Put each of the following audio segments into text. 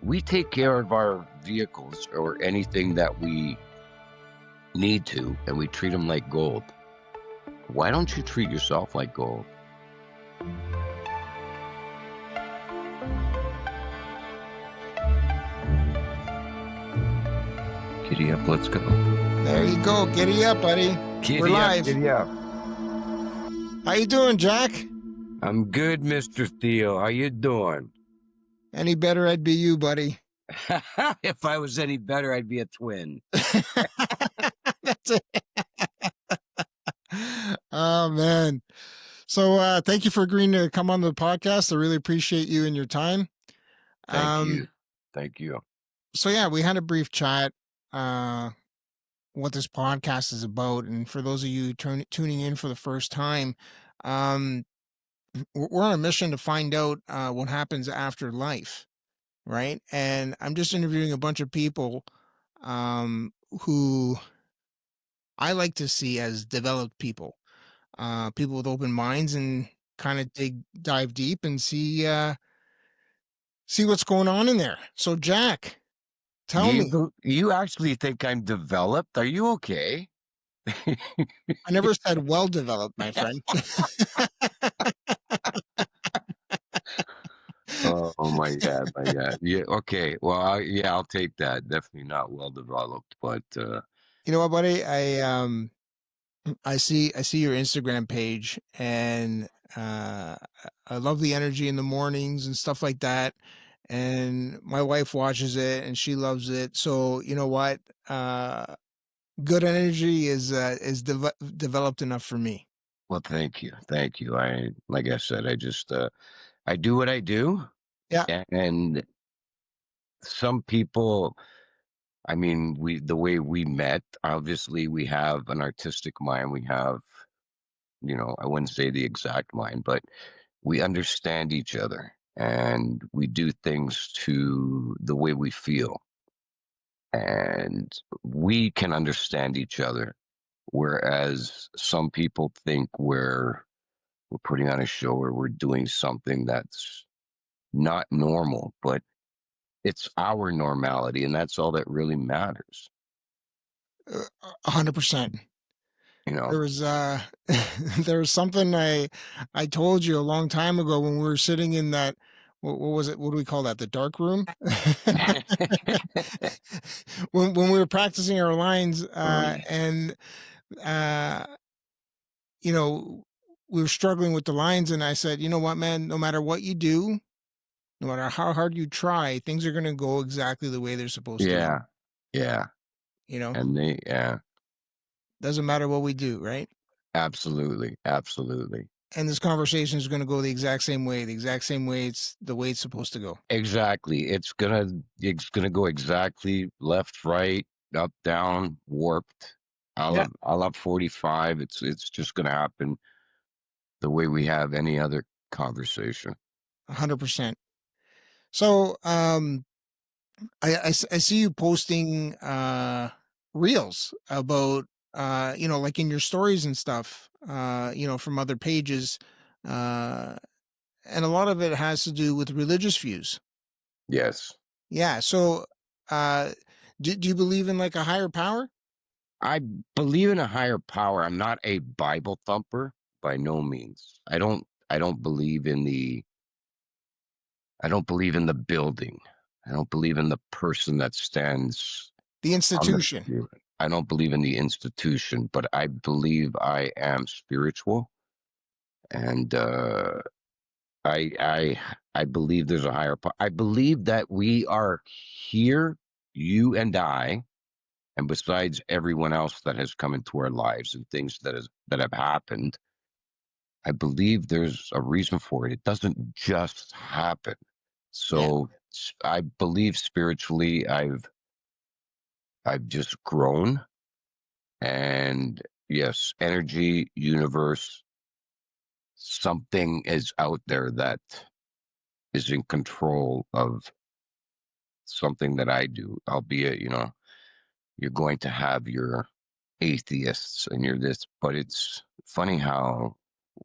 we take care of our vehicles or anything that we need to, and we treat them like gold. Why don't you treat yourself like gold? Giddy up, let's go. There you go. Giddy up, buddy. Giddy We're live. Giddy up. How you doing, Jack? I'm good, Mr. Theo. How you doing? Any better, I'd be you, buddy. If I was any better, I'd be a twin. That's it. Oh, man. So thank you for agreeing to come on the podcast. I really appreciate you and your time. Thank you. Thank you. So, yeah, we had a brief chat what this podcast is about. And for those of you tuning in for the first time, we're on a mission to find out what happens after life, right? And I'm just interviewing a bunch of people who I like to see as developed people, people with open minds, and kind of dive deep and see what's going on in there. So, Jack, tell me. You actually think I'm developed? Are you okay? I never said well developed, my friend. Oh my God, my God. Yeah, okay. Well, I'll take that. Definitely not well developed, but you know what, buddy? I see your Instagram page, and I love the energy in the mornings and stuff like that. And my wife watches it and she loves it. So you know what? Good energy is developed enough for me. Well, thank you. Like I said, I just I do what I do. Yeah. And some people, I mean, the way we met, obviously we have an artistic mind. We have, I wouldn't say the exact mind, but we understand each other and we do things to the way we feel. And we can understand each other. Whereas some people think we're putting on a show or we're doing something that's not normal, but it's our normality, and that's all that really matters. 100%. There was there was something I told you a long time ago when we were sitting in that, what was it? What do we call that? The dark room? when we were practicing our lines, and we were struggling with the lines, and I said, you know what, man, no matter what you do, no matter how hard you try, things are going to go exactly the way they're supposed to go. Yeah. And doesn't matter what we do, right? Absolutely. And this conversation is going to go the exact same way. It's the way it's supposed to go. Exactly. It's gonna go exactly left, right, up, down, warped. I'll up 45. It's just gonna happen the way we have any other conversation. 100%. So I see you posting reels about like in your stories and stuff, from other pages, and a lot of it has to do with religious views. Yes. Yeah. So do you believe in like a higher power? I believe in a higher power. I'm not a Bible thumper by no means. I don't believe in the building. I don't believe in the person that stands. The institution. I don't believe in the institution, but I believe I am spiritual, and I believe there's a higher power. I believe that we are here, you and I, and besides everyone else that has come into our lives and things that have happened, I believe there's a reason for it. It doesn't just happen. So I believe spiritually I've just grown, and yes, energy, universe, something is out there that is in control of something that I do, albeit, you're going to have your atheists and you're this, but it's funny how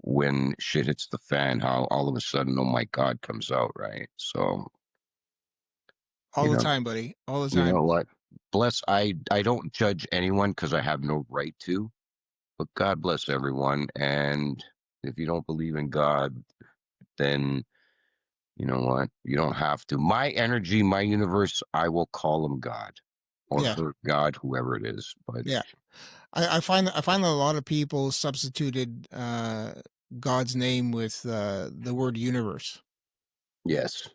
when shit hits the fan, how all of a sudden, oh my God, comes out, right? So All You the know, time, buddy, all the you time. know what? Bless. I don't judge anyone because I have no right to. But God bless everyone. And if you don't believe in God, then you know what? You don't have to. My energy, my universe, I will call him God or Yeah, her God, whoever it is. But yeah. I find that a lot of people substituted, God's name with, the word universe, yes,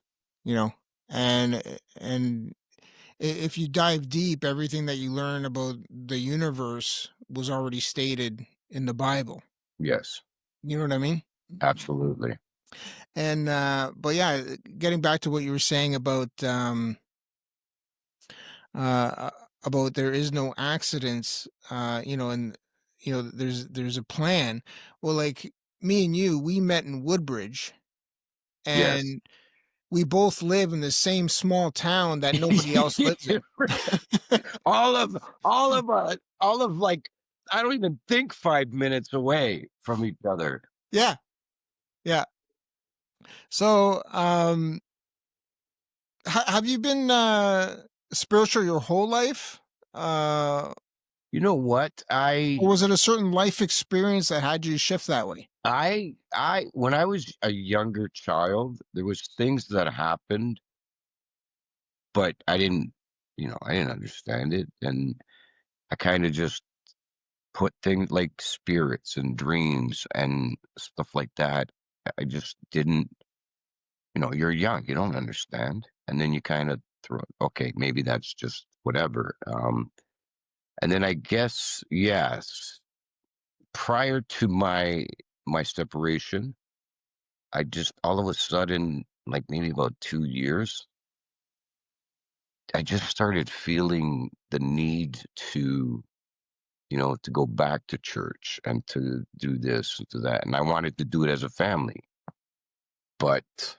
you know? And if you dive deep, everything that you learn about the universe was already stated in the Bible. yes, You know what I mean? absolutely. And but yeah, getting back to what you were saying uh about there is no accidents, and there's a plan. Well, like me and you, we met in Woodbridge, Yes. and we both live in the same small town that nobody else lives in. all of like, I don't even think 5 minutes away from each other. Yeah, yeah. So, have you been spiritual your whole life? Uh, You know what? or was it a certain life experience that had you shift that way? When I was a younger child, there was things that happened, but I didn't understand it. And I kind of just put things like spirits and dreams and stuff like that. I just didn't, you're young, you don't understand. And then you kind of throw, okay, maybe that's just whatever. And then I guess, yes, prior to my separation, I just all of a sudden, like maybe about 2 years, I just started feeling the need to go back to church and to do this and to that. And I wanted to do it as a family. But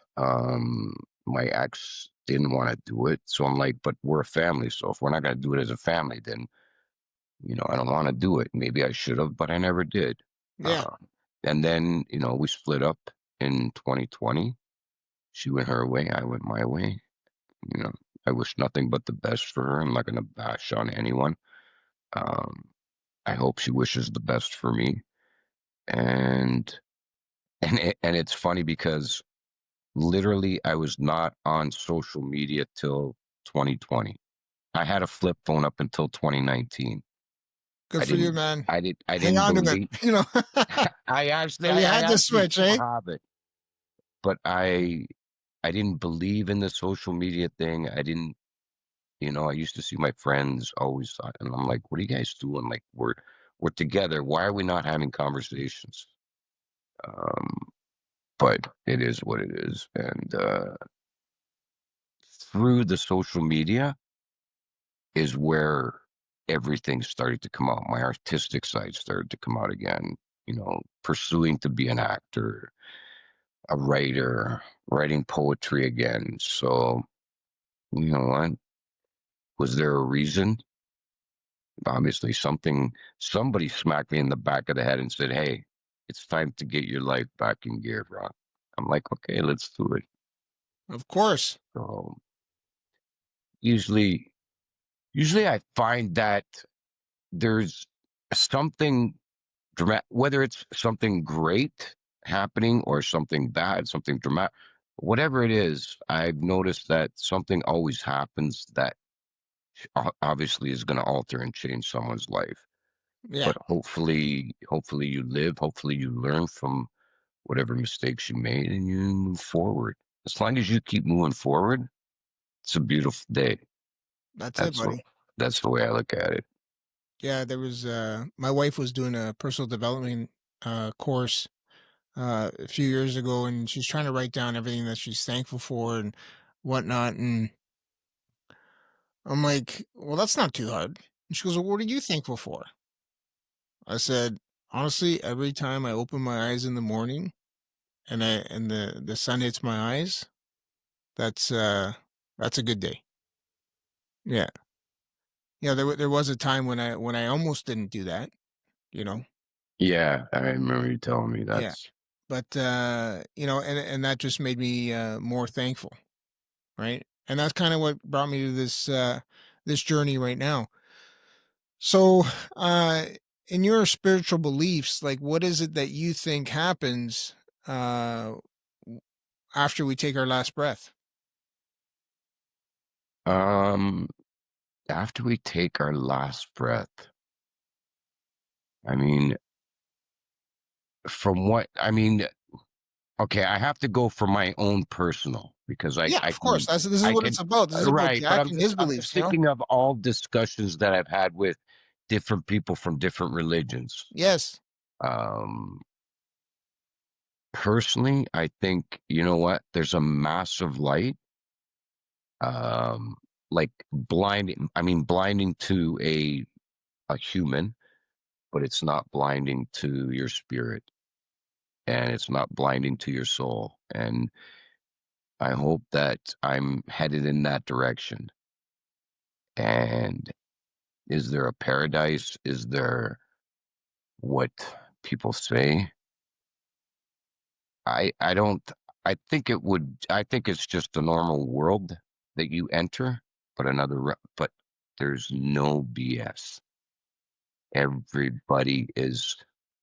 my ex didn't want to do it. So I'm like, but we're a family. So if we're not gonna do it as a family, then I don't want to do it. Maybe I should have, but I never did. Yeah, Uh, and then, we split up in 2020. She went her way, I went my way. You know, I wish nothing but the best for her. I'm not gonna bash on anyone. Um, I hope she wishes the best for me. And and it's funny because literally I was not on social media till 2020. I had a flip phone up until 2019. good I for you, didn't man. I Hang didn't on to it, believe So you I had to actually switch, still eh? have it, but I didn't believe in the social media thing. I used to see my friends always thought, and I'm like, "What are you guys doing? Like, we're together. Why are we not having conversations?" Um, but it is what it is, and through the social media is where everything started to come out. My artistic side started to come out again. Pursuing to be an actor, a writer, writing poetry again. So, you know what? Was there a reason? Obviously, somebody smacked me in the back of the head and said, "Hey, it's time to get your life back in gear, bro." I'm like, "Okay, let's do it." Of course. So usually, usually I find that there's something whether it's something great happening or something bad, something dramatic, whatever it is. I've noticed that something always happens that obviously is going to alter and change someone's life. Yeah, But hopefully you live, hopefully you learn from whatever mistakes you made and you move forward. As long as you keep moving forward, it's a beautiful day. that's it, That's what buddy. that's the way I look at it. Yeah, there was my wife was doing a personal development course a few years ago, and she's trying to write down everything that she's thankful for and whatnot. And I'm like, well, that's not too hard. And she goes, well, what are you thankful for? I said, honestly, every time I open my eyes in the morning and the sun hits my eyes, that's uh that's a good day. Yeah. Yeah, there was a time when I almost didn't do that, you know. Yeah, I remember you telling me Yeah. that's But and that just made me more thankful, right? and that's kind of what brought me to this journey right now. So, uh, in your spiritual beliefs, like, what is it that you think happens uh, w- after we take our last breath? Um, After we take our last breath, I mean, from what I mean, okay, I have to go for my own personal because Yeah, I of course. can This is I what can it's about. This is about right, but Jack and his I'm just beliefs. thinking of all discussions that I've had with different people from different religions. Yes. Um, Personally, I think you know what? There's a massive light, um, like blinding. I mean, blinding to a human, but it's not blinding to your spirit, and it's not blinding to your soul. And I hope that I'm headed in that direction. And is there a paradise? Is there what people say? I don't I think it's just a normal world that you enter, but but there's no BS. Everybody is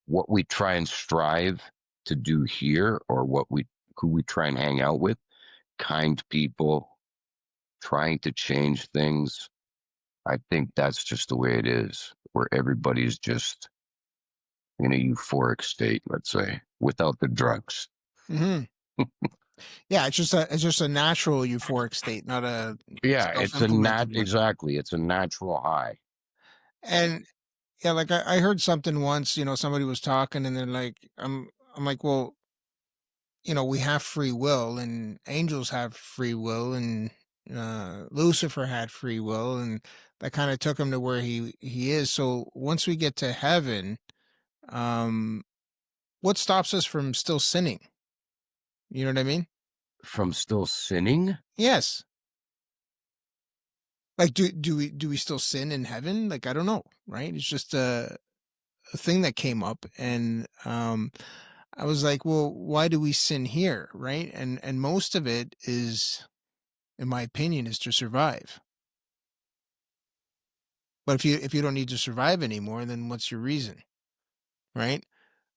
what we try and strive to do here or who we try and hang out with, kind people trying to change things. I think that's just the way it is, where everybody's just in a euphoric state, let's say, without the drugs. Hmm. Yeah, it's just a natural euphoric state, not a Yeah, it's a self-implemented one. exactly. It's a natural high And yeah, like I heard something once. Somebody was talking, and they're like, I'm like, well, we have free will, and angels have free will, and Lucifer had free will, and that kind of took him to where he is. So once we get to heaven, um, what stops us from still sinning? You know what I mean? from still sinning Yes. Like, do we still sin in heaven? Like, I don't know, right? It's just a thing that came up, and I was like, well, why do we sin here, right? And most of it is, in my opinion, is to survive. But if you don't need to survive anymore, then what's your reason, right?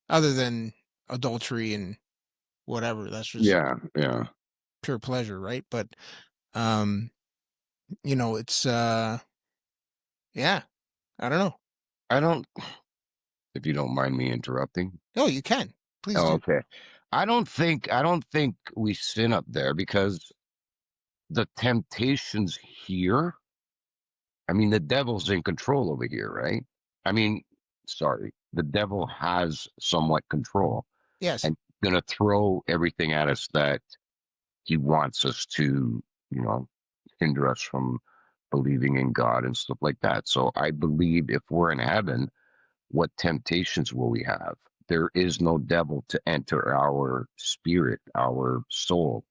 Other than adultery and whatever, that's just Yeah, yeah. pure pleasure, right? But um, it's yeah, I don't know. I don't if you don't mind me interrupting. No, you can. Please Oh, do. okay. I don't think we sin up there because the temptations here, I mean, the devil's in control over here, right? I mean, sorry, the devil has somewhat control Yes. and gonna throw everything at us that he wants us to, you know, hinder us from believing in God and stuff like that. So I believe if we're in heaven, what temptations will we have? There is no devil to enter our spirit, our soul,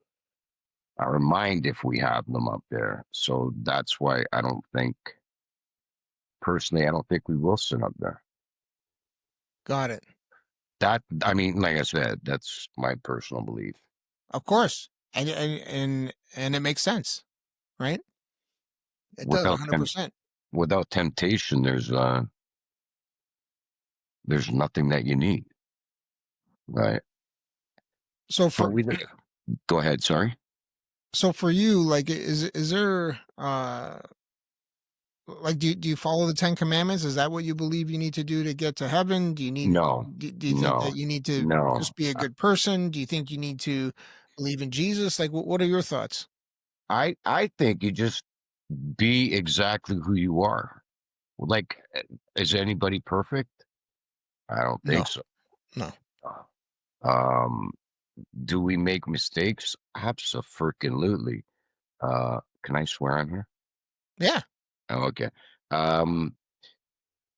our mind if we have them up there. So that's why I don't think, personally, I don't think we will sit up there. Got it. That, I mean, like I said, that's my personal belief. Of course. And it makes sense, right? It does Without temp, 100%. without temptation, there's nothing that you need, right? So But for we go ahead. Sorry. so for you, like, is there like, do you follow the 10 commandments? Is that what you believe you need to do to get to heaven? No, Do you think no, that you need to no. just be a good person? Do you think you need to believe in Jesus? Like, what are your thoughts? I think you just be exactly who you are. Like, is anybody perfect? I don't No, think so. no. Um, do we make mistakes? Absolutely. Can I swear on here? Yeah. Oh, okay. Um,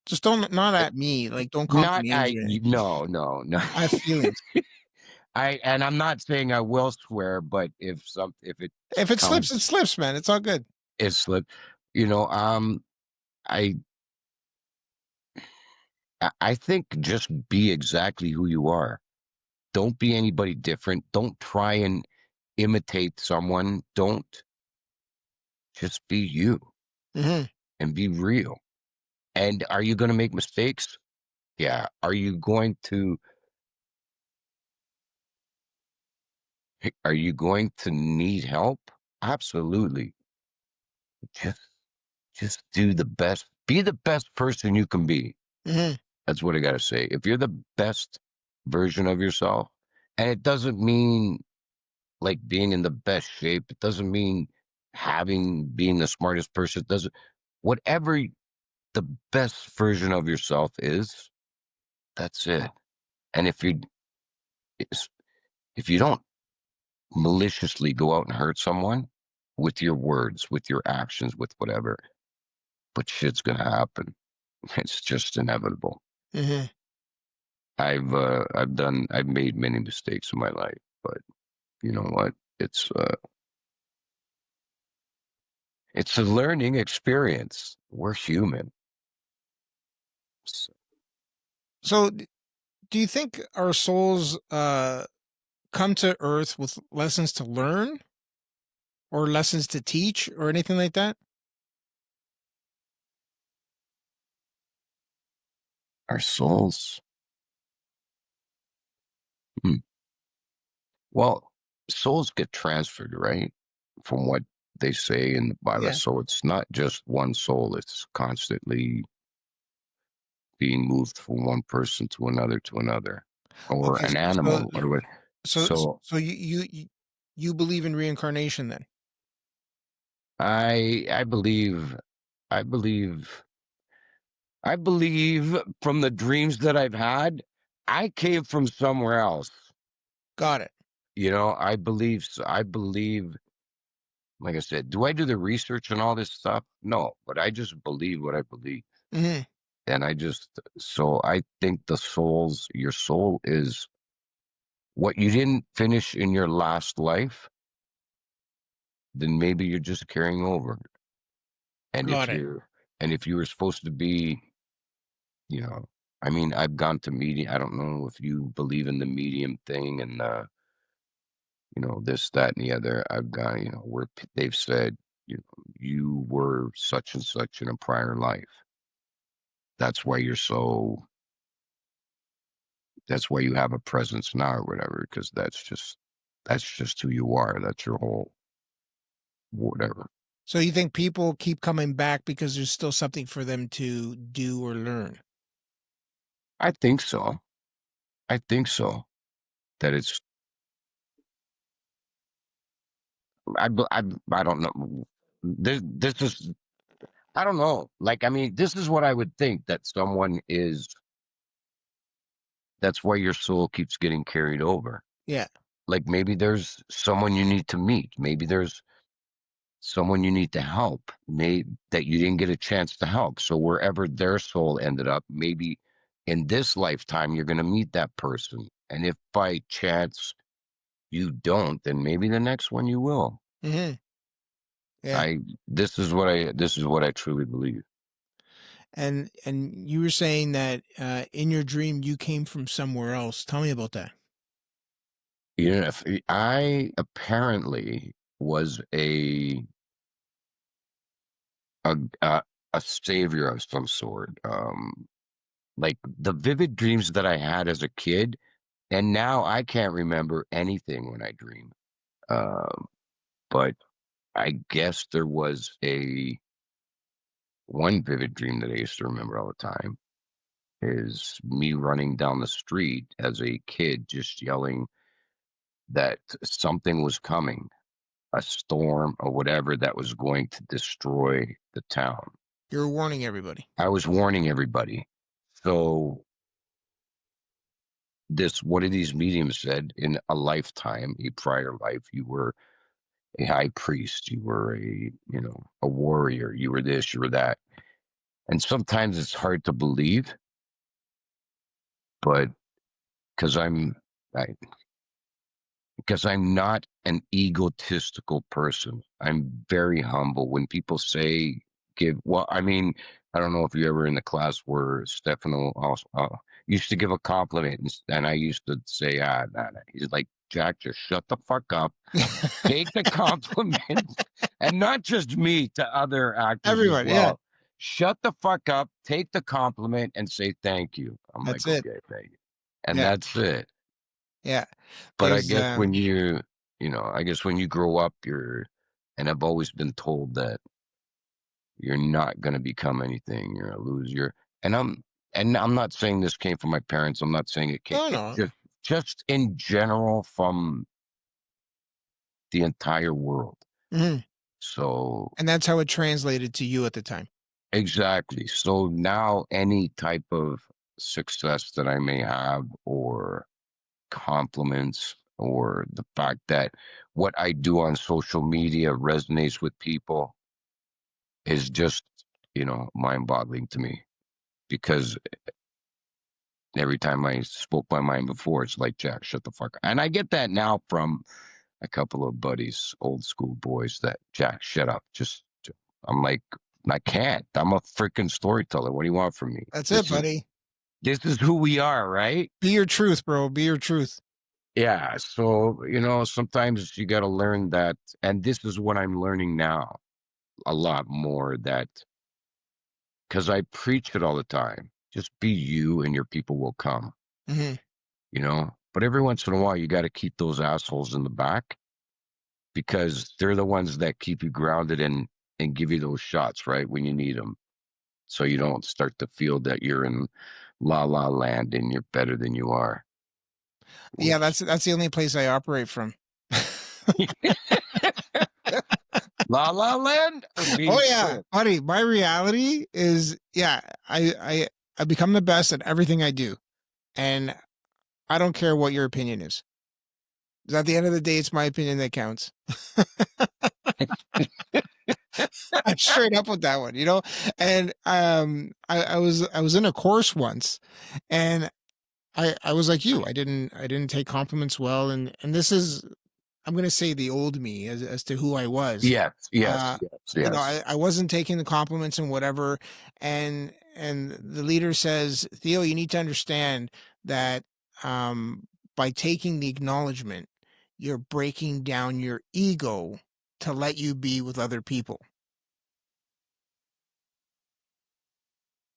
Just don't, not it, at me. Like, don't call not me names I. or anything. No, no, no. I have feelings. And I'm not saying I will swear, but if it If it slips, it comes, slips, man. It's all good. it slip. You know, I I think just be exactly who you are. Don't be anybody different. Don't try and imitate someone. Don't. Just be you Mhm. and be real. And are you going to make mistakes? Yeah. Are you going to need help? Absolutely. Just just do the best. Be the best person you can be. Mhm. That's what I got to say. If you're the best version of yourself, and it doesn't mean like being in the best shape, it doesn't mean being the smartest person, it doesn't whatever the best version of yourself is, that's it. And if you don't maliciously go out and hurt someone with your words, with your actions, with whatever, but shit's gonna happen. It's just inevitable. Mhm. I've made many mistakes in my life, but you know what? It's a learning experience. We're human. So So, do you think our souls come to Earth with lessons to learn or lessons to teach or anything like that? our souls. Hmm. Well, souls get transferred, right? From what they say in the Bible. Yeah. So it's not just one soul, it's constantly being moved from one person to another, or Okay. an So, animal, or what. so, So so you believe in reincarnation then? I believe I believe I believe from the dreams that I've had, I came from somewhere else. Got it. I believe, like I said, do I do the research and all this stuff? No, but I just believe what I believe. Mhm. And so I think your soul is what you didn't finish in your last life, then maybe you're just carrying over. And Got it. if you were supposed to be, you know, I mean, I've gone to medium. I don't know if you believe in the medium thing and this, that, and the other. I've gone, where they've said, you were such and such in a prior life. That's why you're so. That's why you have a presence now, or whatever. Because that's just who you are. That's your whole whatever. So you think people keep coming back because there's still something for them to do or learn? I think so. I think so. That it's. I don't know. This is. I don't know. Like, I mean, this is what I would think that someone is. That's why your soul keeps getting carried over. Yeah. Like maybe there's someone you need to meet. Maybe there's someone you need to help. That you didn't get a chance to help. So wherever their soul ended up, maybe in this lifetime you're going to meet that person. And if by chance you don't, then maybe the next one you will. Mhm. Yeah. I this is what I truly believe. And you were saying that in your dream you came from somewhere else. Tell me about that. If I apparently was a a, a savior of some sort. Like the vivid dreams that I had as a kid, and now I can't remember anything when I dream. Um, but I guess there was a one vivid dream that I used to remember all the time is me running down the street as a kid, just yelling that something was coming, a storm or whatever that was going to destroy the town. You're warning everybody. I was warning everybody. So this one of these mediums said in a lifetime, a prior life, you were a high priest, you were a warrior, you were this, you were that. And sometimes it's hard to believe, but because I, because I'm not an egotistical person. I'm very humble. When people say well, I mean, I don't know if you ever in the class where Stefano also, used to give a compliment, and I used to say, nah, nah. He's like, Jack, just shut the fuck up. Take the compliment, and not just me, to other actors as Everyone, yeah, well. Shut the fuck up, take the compliment, and say thank you. I'm that's like, it. okay, thank you. And Yeah, that's it. yeah. But I There's, guess when I guess when you grow up, and I've always been told that you're not going to become anything. You're going to lose your, and I'm not saying this came from my parents. I'm not saying it came, no, it no. just in general from the entire world. Mhm, So and that's how it translated to you at the time. exactly. So now any type of success that I may have, or compliments, or the fact that what I do on social media resonates with people is just, mind boggling to me, because every time I spoke my mind before, it's like, Jack, shut the fuck up. And I get that now from a couple of buddies, old school boys, that, Jack, shut up. I'm like, I can't. I'm a freaking storyteller. What do you want from me? That's it, This is buddy. this is who we are, right? Be your truth, bro. Be your truth. Yeah. So, sometimes you got to learn that. And this is what I'm learning now a lot more, that because I preach it all the time. Just be you and your people will come, Mhm. But every once in a while, you got to keep those assholes in the back, because they're the ones that keep you grounded and give you those shots right when you need them. So you don't start to feel that you're in la la land and you're better than you are, Yeah, which that's the only place I operate from. la la land or Oh, being yeah, Chris. buddy, my reality is, yeah, I become the best at everything I do, and I don't care what your opinion is. 'Cause at the end of the day, it's my opinion that counts. I'm straight up with that one, you know? And, I was in a course once, and I was like you. I didn't take compliments well, and this is, I'm gonna say, the old me as to who I was. Yes, yes, Uh, yes, you know, yes. I wasn't taking the compliments and whatever, and the leader says, "Theo, you need to understand that, by taking the acknowledgement, you're breaking down your ego to let you be with other people.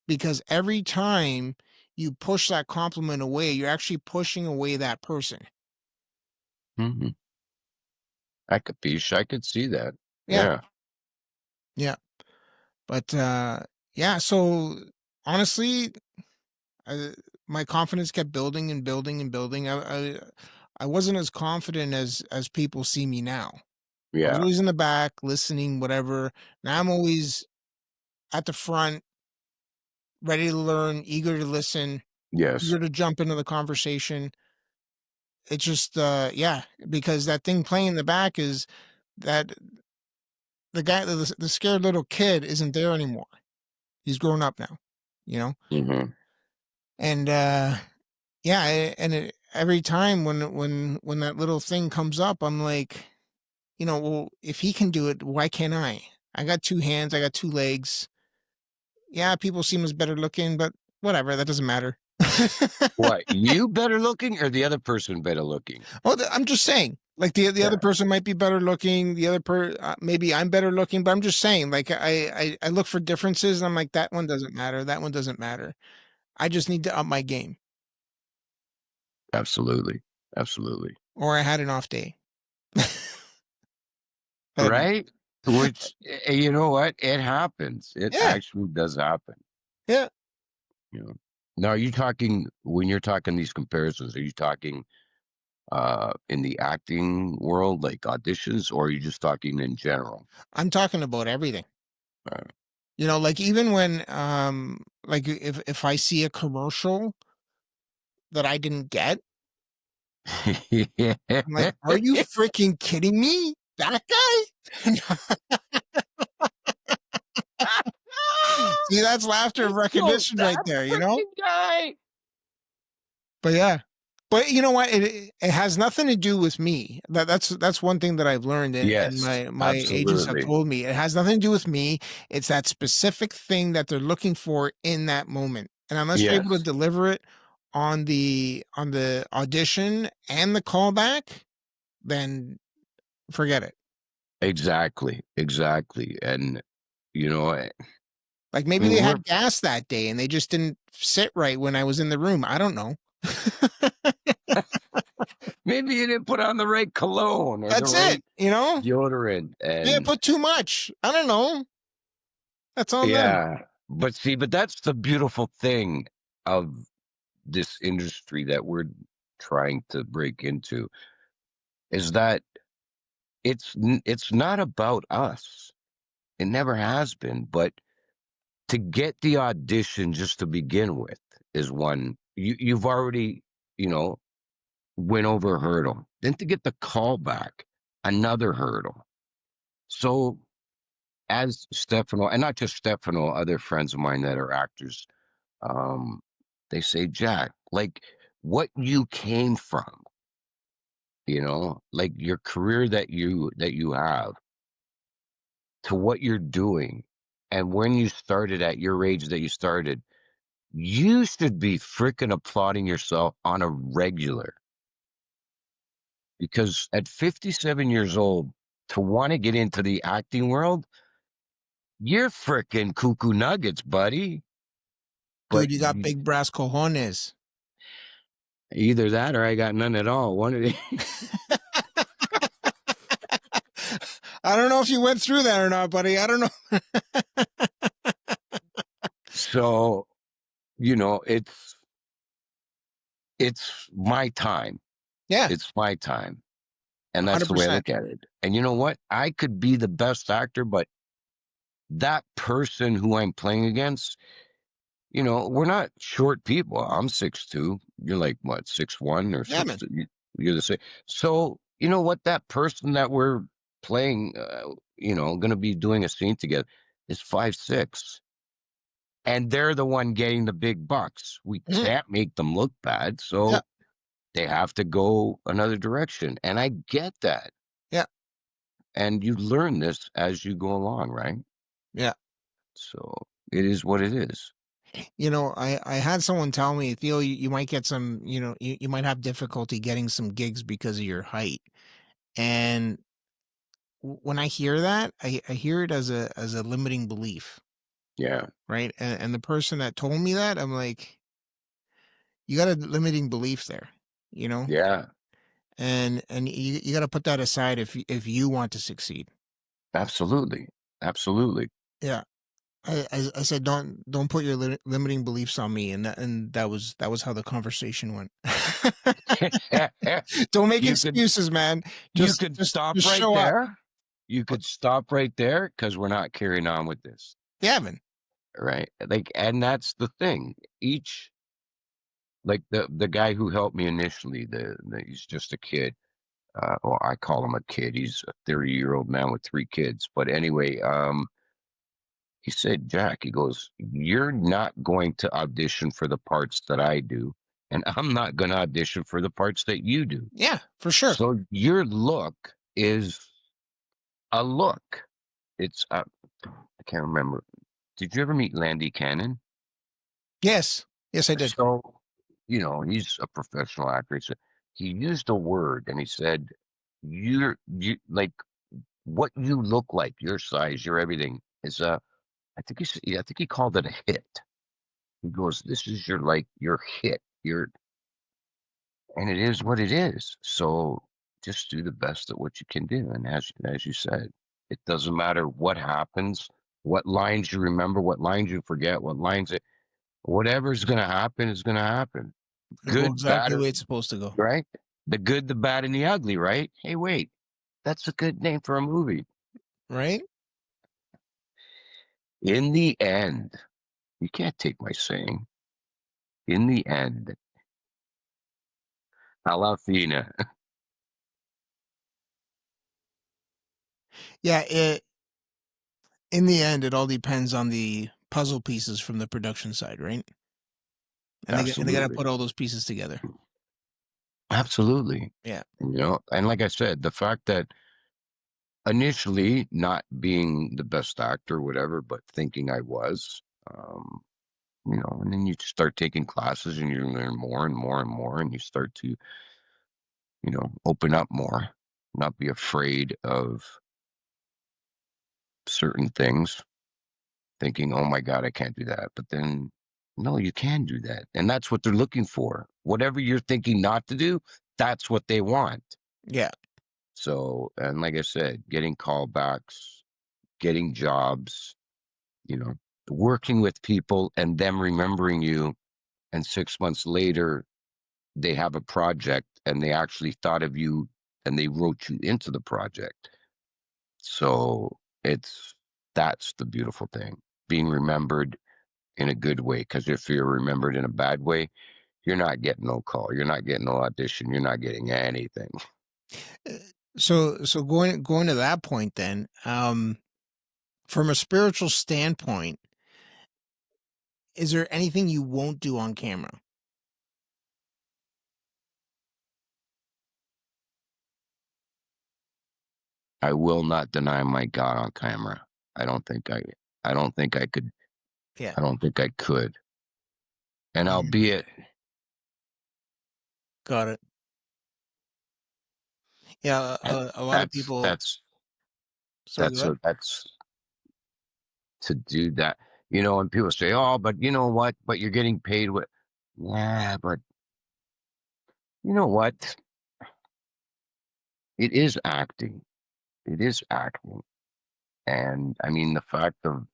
Because every time you push that compliment away, you're actually pushing away that person." Mhm. I could see that. Yeah, Yeah. yeah. But, yeah, so honestly, I my confidence kept building and building and building. I wasn't as confident as people see me now. I was Yeah. always in the back, listening, whatever. Now I'm always at the front, ready to learn, eager to listen, Yes. eager to jump into the conversation. It's just, yeah, because that thing playing in the back is that the scared little kid isn't there anymore. He's grown up now, you know? Mhm. And, yeah, every time when that little thing comes up, I'm like, well, if he can do it, why can't I? I got 2 hands, I got 2 legs. Yeah, people seem as better looking, but whatever, that doesn't matter. What, you better looking or the other person better looking? Well, I'm just saying, like, the Yeah, other person might be better looking, the other maybe I'm better looking, but I'm just saying, like, I look for differences, and I'm like, "That one doesn't matter, that one doesn't matter. I just need to up my game." absolutely. Absolutely. Or I had an off day. And Right? Which, you know what? It happens. It yeah, actually does happen, yeah. you know? Now, are you talking, when you're talking these comparisons, are you talking, in the acting world, like auditions, or are you just talking in general? I'm talking about everything. Uh, Like, even when, like, if I see a commercial that I didn't get, I'm like, "Are you freaking kidding me? That guy?" See, that's laughter of So recognition right that there, you know? freaking guy. But yeah. But you know what? It has nothing to do with me. That's one thing that I've learned, and Yes, my agents have absolutely. told me. It has nothing to do with me. It's that specific thing that they're looking for in that moment. And unless you're able to Yes. deliver it on the audition and the callback, then forget it. Exactly, exactly. And you know, Like, I maybe mean, they we're had gas that day and they just didn't sit right when I was in the room. I don't know. maybe you didn't put on the right cologne or the That's it, right you know? deodorant, Maybe I and put too much. I don't know. That's on them. yeah. But see, but that's the beautiful thing of this industry that we're trying to break into is that it's not about us. It never has been, but to get the audition just to begin with is one you've already, you know, went over a hurdle. Then to get the call back, another hurdle. So as Stefano, and not just Stefano, other friends of mine that are actors, um, they say, Jack, like what you came from, like your career that you have to what you're doing, and when you started at your age that you started, you should be freaking applauding yourself on a regular. Because at 57 years old, to want to get into the acting world, you're freaking cuckoo nuggets, buddy. But Dude, you got big brass cojones. either that or I got none at all. One of the I don't know if you went through that or not, buddy. I don't know. so it's my time. Yeah, It's my time. And that's the way I 100%. look at it. And you know what? I could be the best actor, but that person who I'm playing against, we're not short people. I'm 6'2". You're like what, 6'1" or Yeah, six? man. You're the same. So you know what? That person that we're playing, going to be doing a scene together is 5'6", and they're the one getting the big bucks. We Mhm. can't make them look bad, Yeah, so they have to go another direction. And I get that. yeah, And you learn this as you go along, right? yeah. So it is what it is. I had someone tell me, Theo, you might get some, you might have difficulty getting some gigs because of your height. And when I hear that, I hear it as a limiting belief, Yeah. right? And the person that told me that, I'm like, you got a limiting belief there, you know? Yeah. And you got to put that aside if you want to succeed. Absolutely. Absolutely. Yeah. I said, don't put your limiting beliefs on me, and that was how the conversation went. Don't make You could excuses, man. you Just could just stop just right show up. there. You Uh, could stop right there because we're not carrying on with this. Yeah, man. Right. Like, and that's the thing. Each like the guy who helped me initially, he's just a kid. Well, I call him a kid. He's a 30-year-old man with 3 kids. But anyway, he said, Jack, he goes, you're not going to audition for the parts that I do, and I'm not going to audition for the parts that you do. Yeah, for sure. So your look is a look. It's I can't remember. Did you ever meet Landy Cannon? Yes. Yes, I did. So, he's a professional actor. So he used a word and he said, you like what you look like, your size, your everything is I think he called it a hit. He goes, this is your hit. And it is what it is. So just do the best at what you can do. And as you said, it doesn't matter what happens, what lines you remember, what lines you forget, whatever's gonna happen is gonna happen. It'll go Good, bad, exactly the or way it's supposed to go, right? The good, the bad, and the ugly, right? Hey, wait, that's a good name for a movie. right? In the end, you can't take my saying. In the end, a la fine. Yeah, in the end, it all depends on the puzzle pieces from the production side, right? And they gotta Absolutely. put all those pieces together. Absolutely. Yeah. And like I said, the fact that initially not being the best actor, whatever, but thinking I was, um, And then you start taking classes and you learn more and more and more, and you start to, open up more, not be afraid of certain things, thinking, oh my God, I can't do that. But then, no, you can do that. And that's what they're looking for. Whatever you're thinking not to do, that's what they want. Yeah. So, and like I said, getting callbacks, getting jobs, you know, working with people and them remembering you. And 6 months later, they have a project and they actually thought of you and they wrote you into the project. So that's the beautiful thing, being remembered in a good way. Because if you're remembered in a bad way, you're not getting no call, you're not getting no audition, you're not getting anything. Uh, so going to that point then, from a spiritual standpoint, is there anything you won't do on camera? I will not deny my God on camera. I don't think I I don't think I could Yeah. I don't think I could. And Mhm. albeit Got it. Yeah, that a lot of that's people. that's Sorry, go ahead. that's to do that. And people say, "Oh, but you know what? But you're getting paid with." Yeah, but you know what? It is acting. It is acting. And I mean, the fact of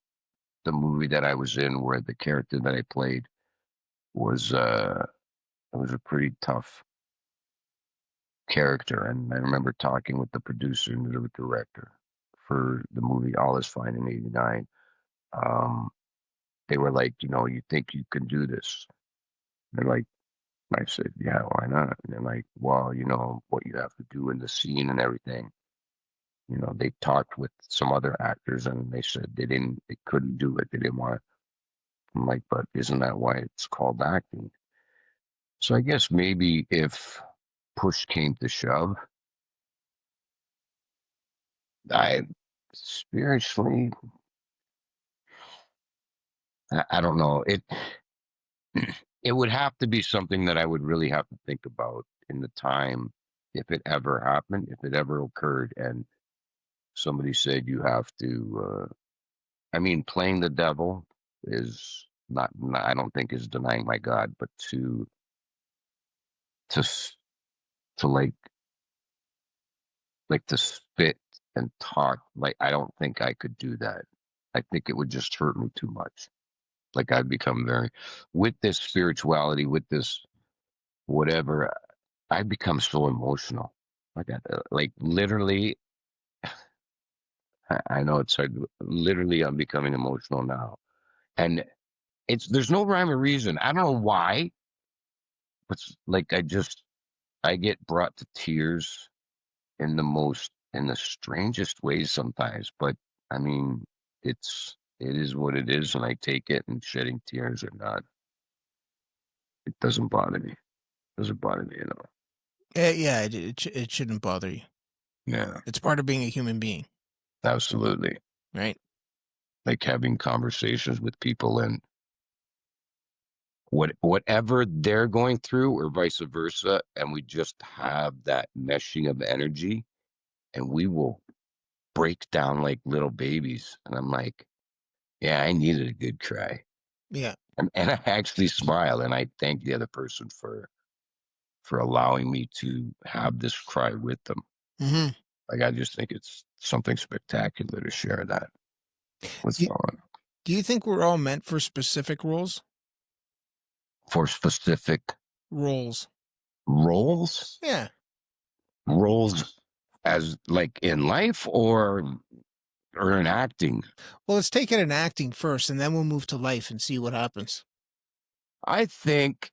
the movie that I was in, where the character that I played was, it was a pretty tough character. And I remember talking with the producer and the director for the movie All Is Fine in '89. Um, they were like, you think you can do this? They're like, I said, yeah, why not? And they're like, well, what you have to do in the scene and everything. They talked with some other actors and they said they couldn't do it. They didn't want to. I'm like, but isn't that why it's called acting? So I guess maybe if push came to shove, I spiritually, I don't know. It would have to be something that I would really have to think about in the time, if it ever happened, if it ever occurred, and somebody said you have to. I mean, playing the devil is not. I don't think is denying my God, but to s- to like to spit and talk, like I don't think I could do that. I think it would just hurt me too much. Like I'd become very, with this spirituality, with this whatever, I become so emotional. Like literally, I know it's hard. Literally, I'm becoming emotional now, and there's no rhyme or reason. I don't know why, but like I get brought to tears in the strangest ways sometimes. But I mean, it is what it is, and I take it. And shedding tears or not, it doesn't bother me. It doesn't bother me at all. Yeah, it shouldn't bother you. Yeah, It's part of being a human being, absolutely. right? Like having conversations with people and whatever they're going through or vice versa, and we just have that meshing of energy, and we will break down like little babies. And I'm like, yeah, I needed a good cry. Yeah. And I actually smile and I thank the other person for allowing me to have this cry with them. Mhm. Like I just think it's something spectacular to share that with Do someone do you think we're all meant for specific roles? for specific Roles. roles. Yeah. Roles as like in life or in acting. Well, let's take it in acting first, and then we'll move to life and see what happens. I think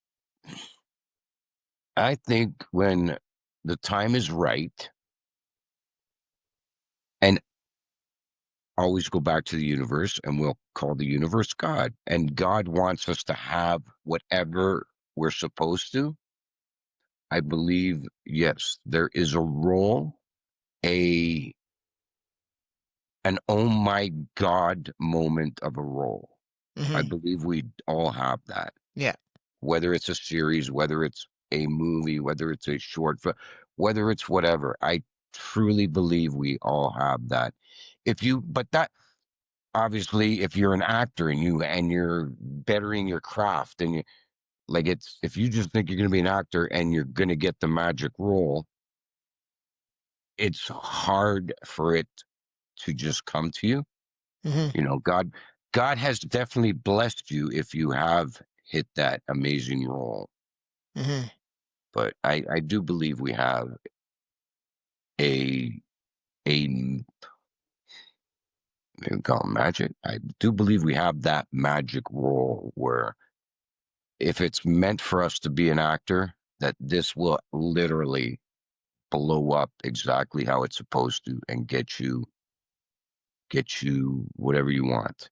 I think when the time is right, and always go back to the universe, and we'll call the universe God. And God wants us to have whatever we're supposed to. I believe, yes, there is a role, a an oh my God moment of a role. I Mhm. believe we all have that. Yeah. Whether it's a series, whether it's a movie, whether it's a short film, whether it's whatever. I truly believe we all have that. If you but that obviously, if you're an actor and you're bettering your craft and you like it's if you just think you're gonna be an actor and you're gonna get the magic role, it's hard for it to just come to you. Mhm. You know, God has definitely blessed you if you have hit that amazing role. Mhm. But I do believe we have a a maybe call it magic. I do believe we have that magic role where if it's meant for us to be an actor, that this will literally blow up exactly how it's supposed to and get you whatever you want.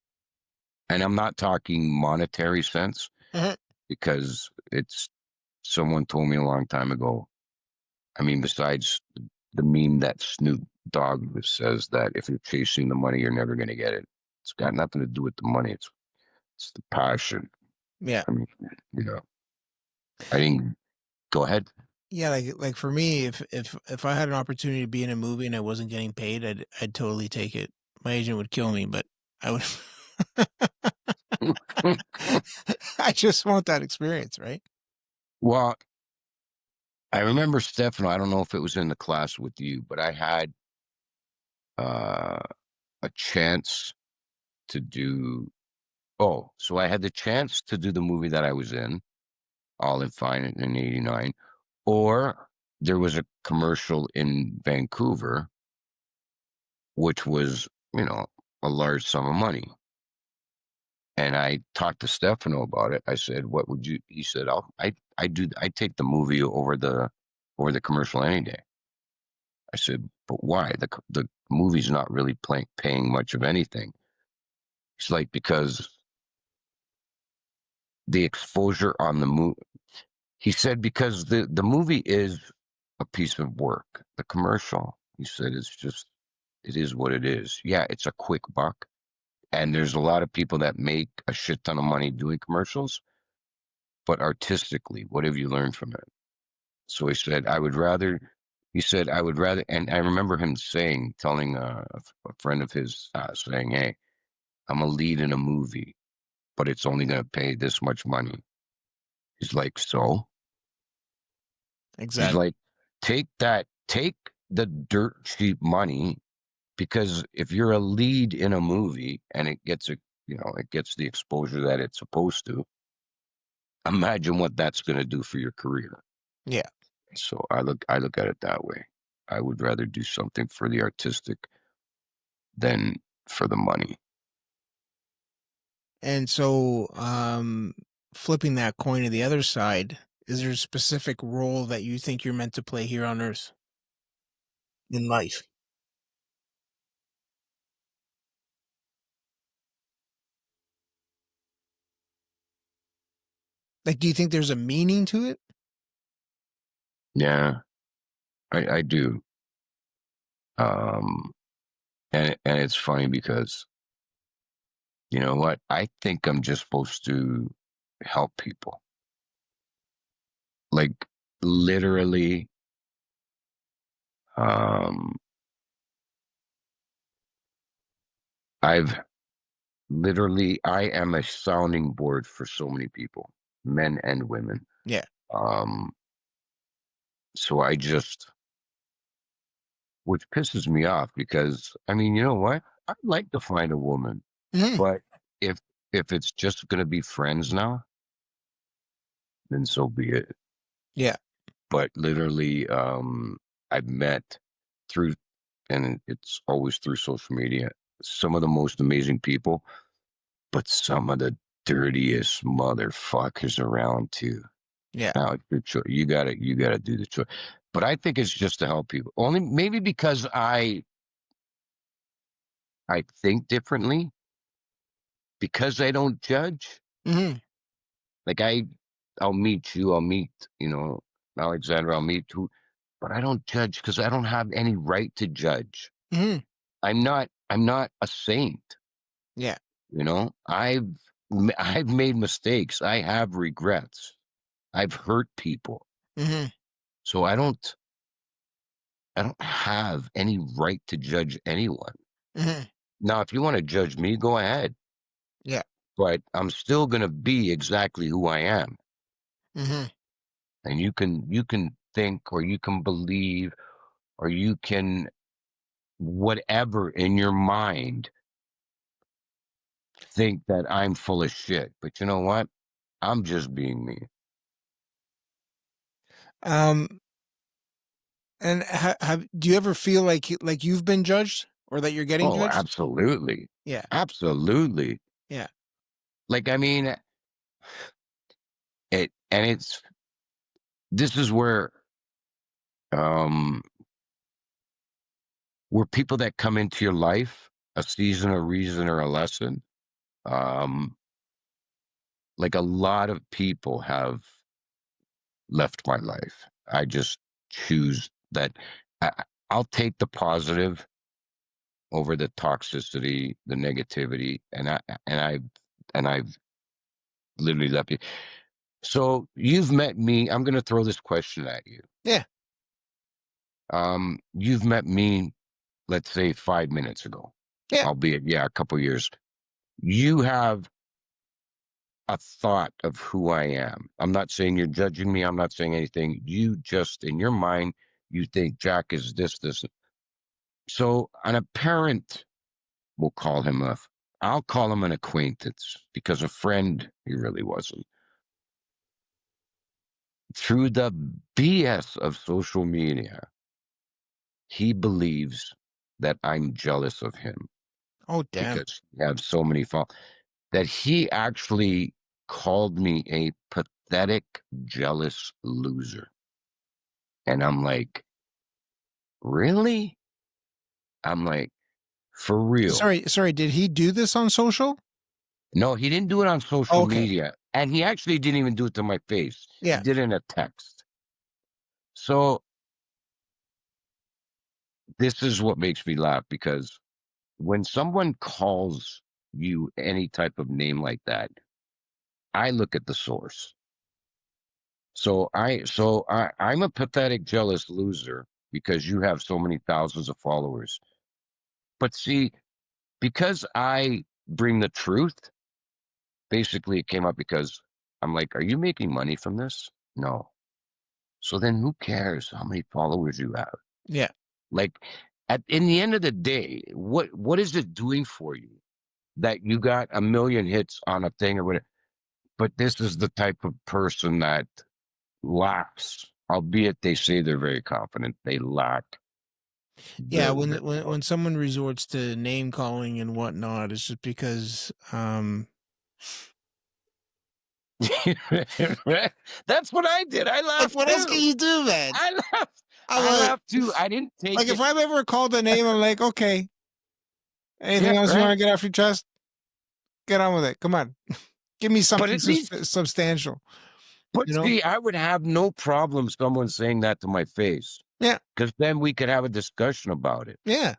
And I'm not talking monetary sense Mhm. because it's someone told me a long time ago. I mean, besides the meme that Snoop Dogg says that if you're chasing the money, you're never going to get it. It's got nothing to do with the money. It's the passion. Yeah. I mean, you know, I didn't go ahead. Yeah, like for me, if I had an opportunity to be in a movie and I wasn't getting paid, I'd totally take it. My agent would kill me, but I would I just want that experience, right? Well, I remember Stefano. I don't know if it was in the class with you, but I had uh, a chance to do. Oh, so I had the chance to do the movie that I was in, All in Fine in '89, or there was a commercial in Vancouver, which was, a large sum of money. And I talked to Stefano about it. I said, "What would you?" He said, I take the movie over the commercial any day." I said, "But why? The movie's not really paying much of anything." He's like, "Because the exposure on the movie." He said, "Because the movie is a piece of work. The commercial," he said, it is what it is. Yeah, it's a quick buck, and there's a lot of people that make a shit ton of money doing commercials, but artistically, what have you learned from it?" So he said, "I would rather," and I remember him telling a friend of his, saying, "Hey, I'm a lead in a movie, but it's only going to pay this much money." He's like, "So?" He's Exactly. like, take the dirt cheap money because if you're a lead in a movie and it gets the exposure that it's supposed to, imagine what that's going to do for your career." Yeah. So I look at it that way. I would rather do something for the artistic than for the money. And so, flipping that coin to the other side, is there a specific role that you think you're meant to play here on Earth in life? Like, do you think there's a meaning to it? Yeah, I do. Um, and it's funny because you know what? I think I'm just supposed to help people. Like literally, um, I've I am a sounding board for so many people, men and women. Yeah. Um, so I just, which pisses me off because I mean, you know what? I'd like to find a woman, Mhm. but if if it's just going to be friends now, then so be it. Yeah. But literally, I've met through, and it's always through social media, some of the most amazing people, but some of the dirtiest motherfuckers around too. Yeah. Now it's your choice. You gotta do the choice. But I think it's just to help people. Only maybe because I think differently, because I don't judge. Mhm. Like I'll meet you, I'll meet, Alexander, I'll meet who, but I don't judge because I don't have any right to judge. Mhm. I'm not a saint, Yeah. you know. I've made mistakes. I have regrets. I've hurt people. Mhm. So I don't have any right to judge anyone. Mhm. Now, if you want to judge me, go ahead. Yeah. But I'm still going to be exactly who I am. Mhm. And you can think or you can believe or you can whatever in your mind think that I'm full of shit. But you know what? I'm just being me. Um, and have do you ever feel like you've been judged or that you're getting Oh, judged? absolutely. Yeah. Absolutely. Yeah. Like, I mean, it's this is um where people that come into your life, a season, a reason, or a lesson, um, like a lot of people have left my life. I just choose that I'll take the positive over the toxicity, the negativity, and I've literally left you. So you've met me. I'm going to throw this question at you. Yeah. You've met me, let's say 5 minutes ago, Yeah. albeit a couple years. You have a thought of who I am. I'm not saying you're judging me. I'm not saying anything. You just in your mind, you think Jack is this. So an apparent, we'll call him a, I'll call him an acquaintance because a friend he really wasn't. Through the BS of social media, he believes that I'm jealous of him Oh, damn. because he has so many faults that he actually called me a pathetic, jealous loser. And I'm like, really? I'm like, for real. Sorry, did he do this on social? No, he didn't do it on Oh, social okay. media. And he actually didn't even do it to my face. He Yeah. did it in a text. So this is what makes me laugh because when someone calls you any type of name like that, I look at the source. I'm a pathetic, jealous loser because you have so many thousands of followers. But see, because I bring the truth, basically it came up because I'm like, are you making money from this? No. So then who cares how many followers you have? Yeah. Like in the end of the day, what is it doing for you that you got a million hits on a thing or whatever? But this is the type of person that lacks, albeit they say they're very confident, they lack Yeah, very, when very when someone resorts to name calling and whatnot, it's just because, That's what I did. I like, laughed what else can too. you do, man? I laughed. I'm I like laughed too. I didn't take if it. I'm ever called a name, I'm like, "Okay, Yeah, anything else you wanna right. get off your chest? Get on with it. Come on. Give me But something at least, substantial." but You know? see, I would have no problem someone saying that to my face Yeah. because then we could have a discussion about it. Yeah.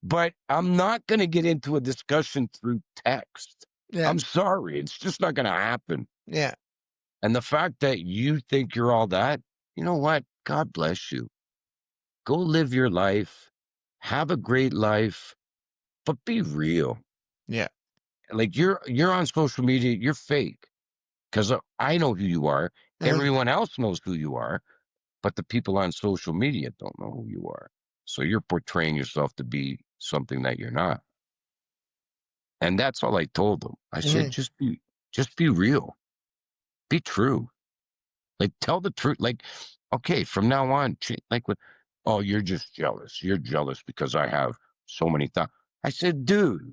But I'm not going to get into a discussion through text. Yeah. I'm sorry. It's just not going to happen. Yeah. And the fact that you think you're all that, you know what? God bless you. Go live your life. Have a great life, but be real. Yeah. Like you're on social media, you're fake because I know who you are. Mhm. Everyone else knows who you are, but the people on social media don't know who you are. So you're portraying yourself to be something that you're not. And that's all I told them. I said, Mhm. just be real. Be true. Like tell the truth. Like, okay, from now on, like what, oh, you're just jealous. You're jealous because I have so many thoughts. I said, dude,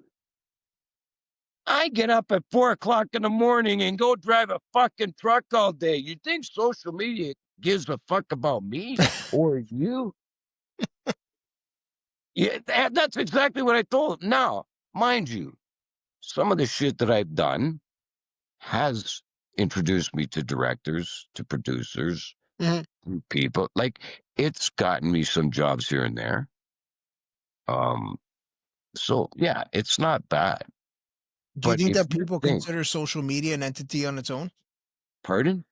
I get up at 4 o'clock in the morning and go drive a fucking truck all day. You think social media gives a fuck about me or you? Yeah, that's exactly what I told him. Now, mind you, some of the shit that I've done has introduced me to directors, to producers, Mhm. people. Like it's gotten me some jobs here and there. Um, so yeah, it's not bad. Do you But think if that you people think, consider social media an entity on its own? pardon?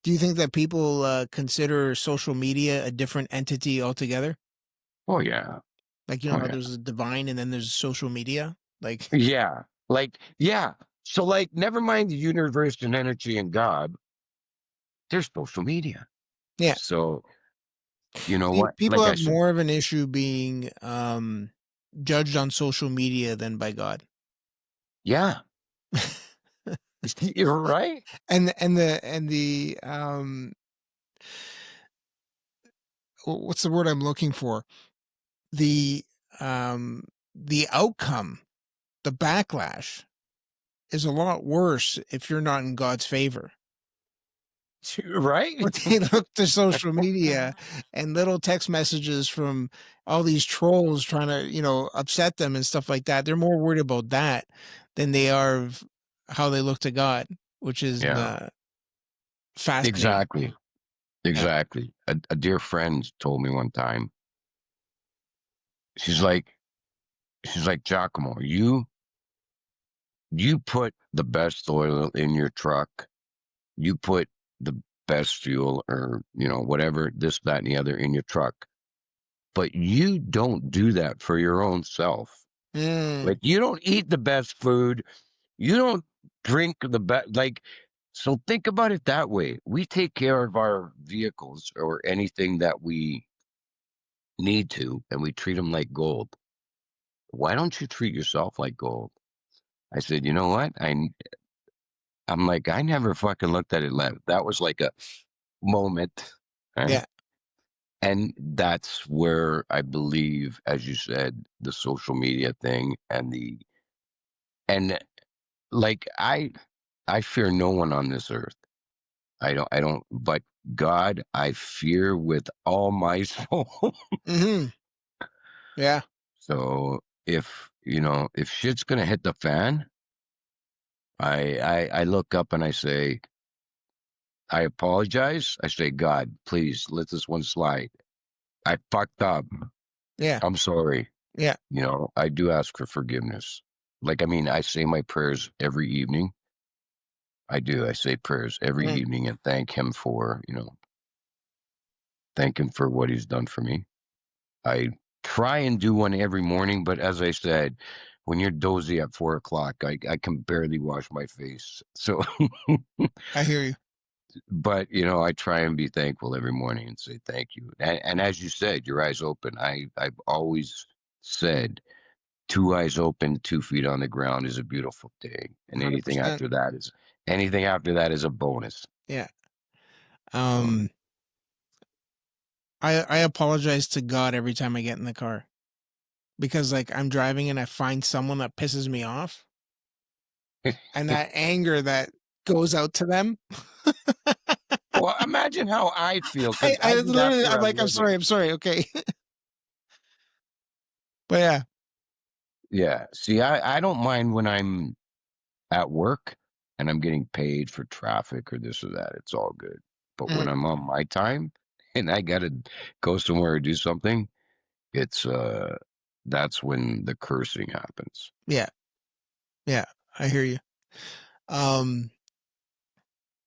Do you think that people, consider social media a different entity altogether? Oh yeah. Like, Oh how yeah. there's a divine and then there's social media? Like Yeah. Like, yeah. So like never mind the universe and energy and God, there's social media. yeah. So you know See, what? people Like I have said, more of an issue being, judged on social media than by God. yeah. You're right. What's the word I'm looking for? The, the outcome, the backlash is a lot worse if you're not in God's favor. You're right. When they look to social media and little text messages from all these trolls trying to, upset them and stuff like that, they're more worried about that than they are of how they look to God, which is, Yeah. fascinating. Exactly. Yeah. Exactly. A dear friend told me one time, she's like, Giacomo, you put the best oil in your truck, you put the best fuel or, whatever, this, that, and the other in your truck. But you don't do that for your own self. Mm, Like you don't eat the best food. You don't drink the best, like, so think about it that way. We take care of our vehicles or anything that we need to, and we treat them like gold. Why don't you treat yourself like gold? I said, you know what? I'm like, I never fucking looked at it like that was like a moment, right? yeah. And that's where I believe, as you said, the social media thing and like I fear no one on this earth. I don't, but God I fear with all my soul. Mhm. Yeah. So if shit's gonna hit the fan, I look up and I say, I apologize. I say, God, please let this one slide. I fucked up. Yeah. I'm sorry. Yeah. I do ask for forgiveness. Like, I mean, I say my prayers every evening. I do. I say prayers every Mm. evening and thank him for what he's done for me. I try and do one every morning, but as I said, when you're dozy at 4 o'clock, I can barely wash my face. So, I hear you. but I try and be thankful every morning and say thank you. And as you said, your eyes open. I've always said 2 eyes open, 2 feet on the ground is a beautiful thing, and 100%. anything after that is a bonus. Yeah. So, Um, I apologize to God every time I get in the car because, like, I'm driving and I find someone that pisses me off, and that anger that goes out to them. well, imagine how I feel because I I do that literally for I'm a like, living. I'm sorry, okay." But yeah. Yeah. See, I don't mind when I'm at work and I'm getting paid for traffic or this or that. It's all good. But when Mhm. I'm on my time and I gotta go somewhere or do something, it's that's when the cursing happens. Yeah. Yeah. I hear you. Um,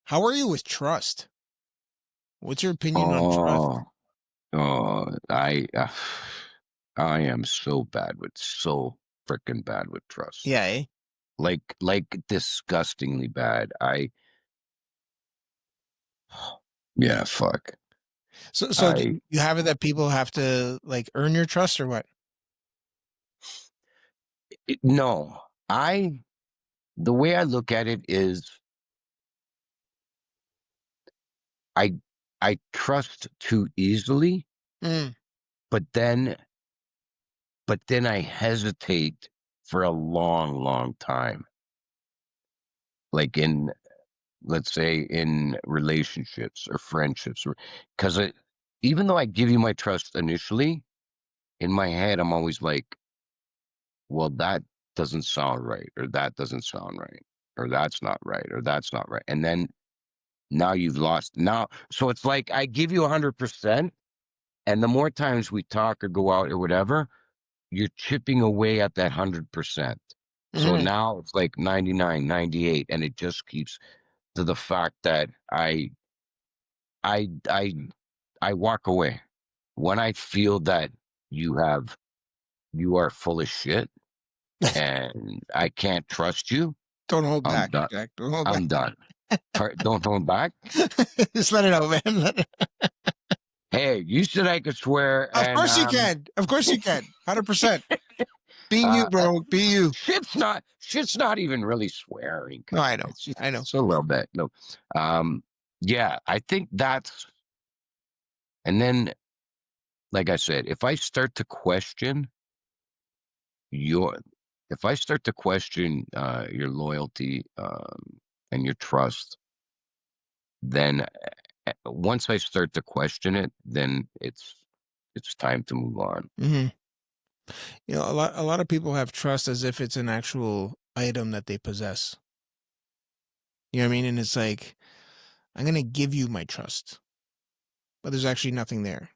how are you with trust? What's your opinion on trust? Oh, I am so freaking bad with trust. Yeah, eh? Like disgustingly bad. Yeah, fuck. So do I you have it that people have to, like, earn your trust or what? no. The way I look at it is I I trust too easily, Mm, but then I hesitate for a long, long time. Like in let's say in relationships or friendships or because even though I give you my trust initially, in my head I'm always like, well, that doesn't sound right, or that doesn't sound right, or that's not right, or that's not right. And then now you've lost now. So it's like I give you 100%. And the more times we talk or go out or whatever, you're chipping away at that 100%. So Mhm. now it's like 99, 98, and it just keeps to the fact that I I I walk away. When I feel that you are full of shit and I can't trust you, Don't hold I'm back, done. Jack. Don't hold back. I'm done. Don't hold back. Just let it out, man. Hey, you said I could swear, Of and course you can. Of course you can. 100%. Be you, uh, uh, bro. Be you. shit's not even really swearing. No, Come I on, know. it's just I know. it's a little bit. No, yeah, I think that's, and then like I said, your if I start to question your loyalty and your trust, then once I start to question it, then it's time to move on. Mhm. A lot of people have trust as if it's an actual item that they possess. You know what I mean? And it's like, I'm gonna give you my trust, but there's actually nothing there.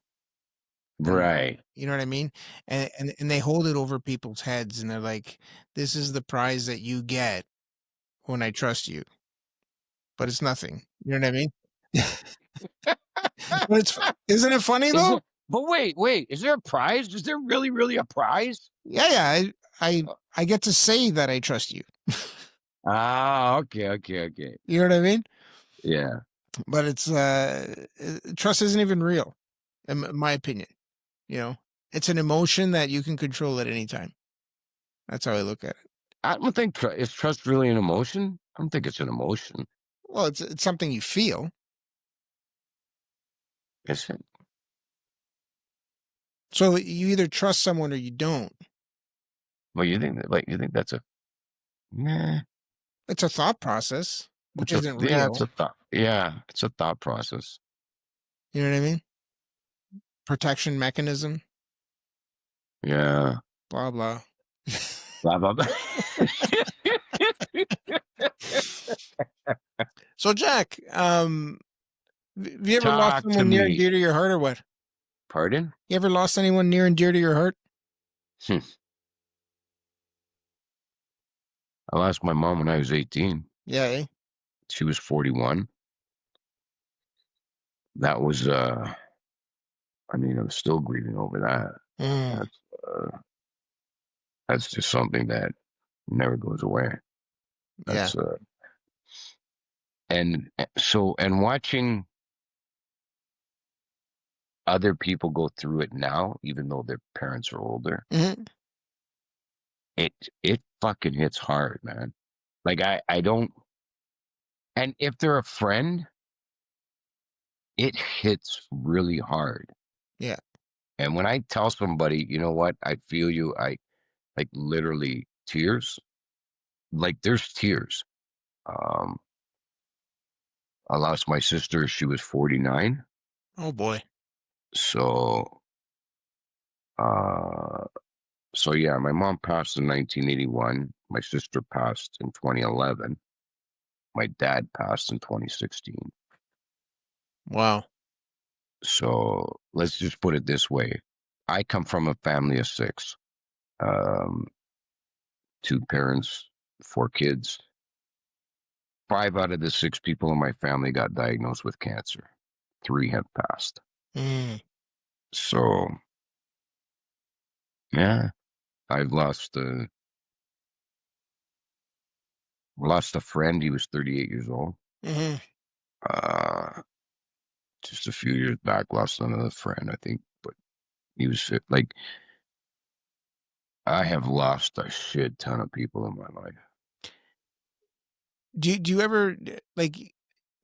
And Right. you know what I mean? And they hold it over people's heads and they're like, this is the prize that you get when I trust you. But it's nothing. You know what I mean? But isn't it funny Is though? there? But wait. Is there a prize? Is there really a prize? Yeah, yeah. I Uh, I get to say that I trust you. Okay. You know what I mean? Yeah. But it's trust isn't even real, in my opinion. You know, it's an emotion that you can control at any time. That's how I look at it. I don't think is trust really an emotion. I don't think it's an emotion. Well, it's something you feel. Is it? So you either trust someone or you don't. Well, you think that's a nah. It's a thought process, which isn't It's real. a thought. Yeah, it's a thought process. You know what I mean? Protection mechanism, Yeah. blah blah. Blah blah blah. So Jack, have you ever lost Talk to someone near and me. dear to your heart or what? Pardon? You ever lost anyone near and dear to your heart? Hmm. I lost my mom when I was 18. Yeah, eh? She was 41. That was I mean, I'm still grieving over that. Mm, That's that's just something that never goes away. yeah. That's and watching other people go through it now, even though their parents are older, Mhm. it it fucking hits hard, man. Like I don't, and if they're a friend, it hits really hard. Yeah. And when I tell somebody, you know what, I feel you, I like literally tears, like there's tears. Um, I lost my sister, she was 49. Oh boy. So, uh, so yeah, my mom passed in 1981. My sister passed in 2011. My dad passed in 2016. Wow. So let's just put it this way. I come from a family of six, um, two parents, four kids. Five out of the six people in my family got diagnosed with cancer. Three have passed. Mm, So yeah, I've lost a friend. He was 38 years old. mhm. Uh, just a few years back, lost another friend, I think, but he was like, I have lost a shit ton of people in my life. Do you ever like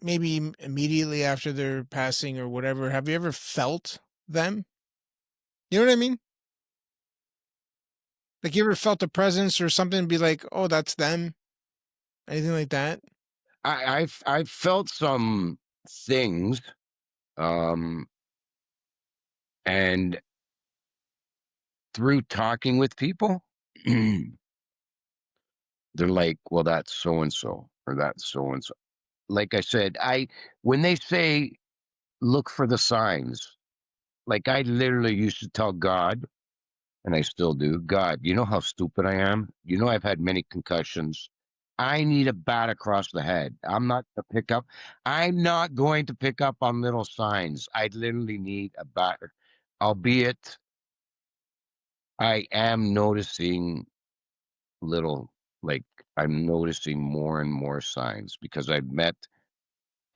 maybe immediately after their passing or whatever, have you ever felt them? You know what I mean? Like you ever felt a presence or something and be like, "Oh, that's them." Anything like that? I've felt some things, um, and through talking with people, they're like, "Well, that's so and so, or that's so and so." Like I said, I when they say look for the signs, like I literally used to tell God, and I still do. God, you know how stupid I am? You know I've had many concussions. I need a bat across the head. I'm not going to pick up on little signs. I literally need a bat, albeit I am noticing little, like, I'm noticing more and more signs because I've met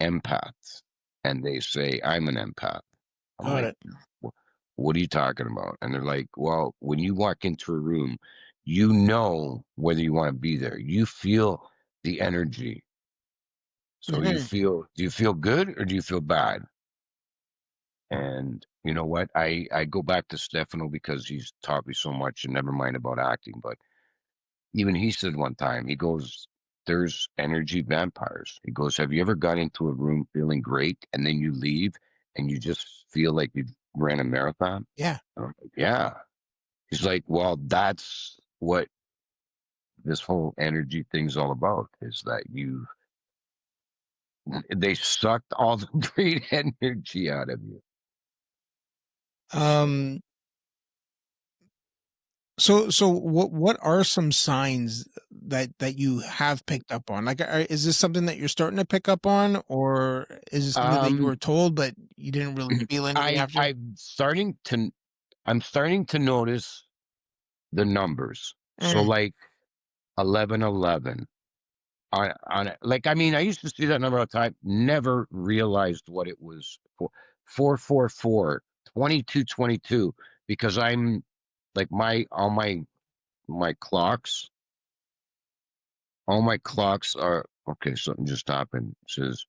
empaths and they say I'm an empath. I'm Got like, it. What are you talking about?" And they're like, "Well, when you walk into a room, you know whether you want to be there. You feel the energy. So Mhm. do you feel good or do you feel bad?" And you know what? I go back to Stefano because he's taught me so much, and never mind about acting, but even he said one time, he goes, "There's energy vampires." He goes, "Have you ever got into a room feeling great and then you leave and you just feel like you ran a marathon?" Yeah. And I'm like, "Yeah." He's like, "Well, that's what this whole energy thing's all about, is that they sucked all the great energy out of you." Um, so what are some signs that you have picked up on? Like, is this something that you're starting to pick up on, or is it something that you Um, were told but you didn't really feel anything I after? I'm starting to notice the numbers. So Mm, like 1111 on it. Like, I mean, I used to see that number all the time, never realized what it was for. 444, 2222, because I'm like my clocks, all my clocks are okay. Something just happened. It says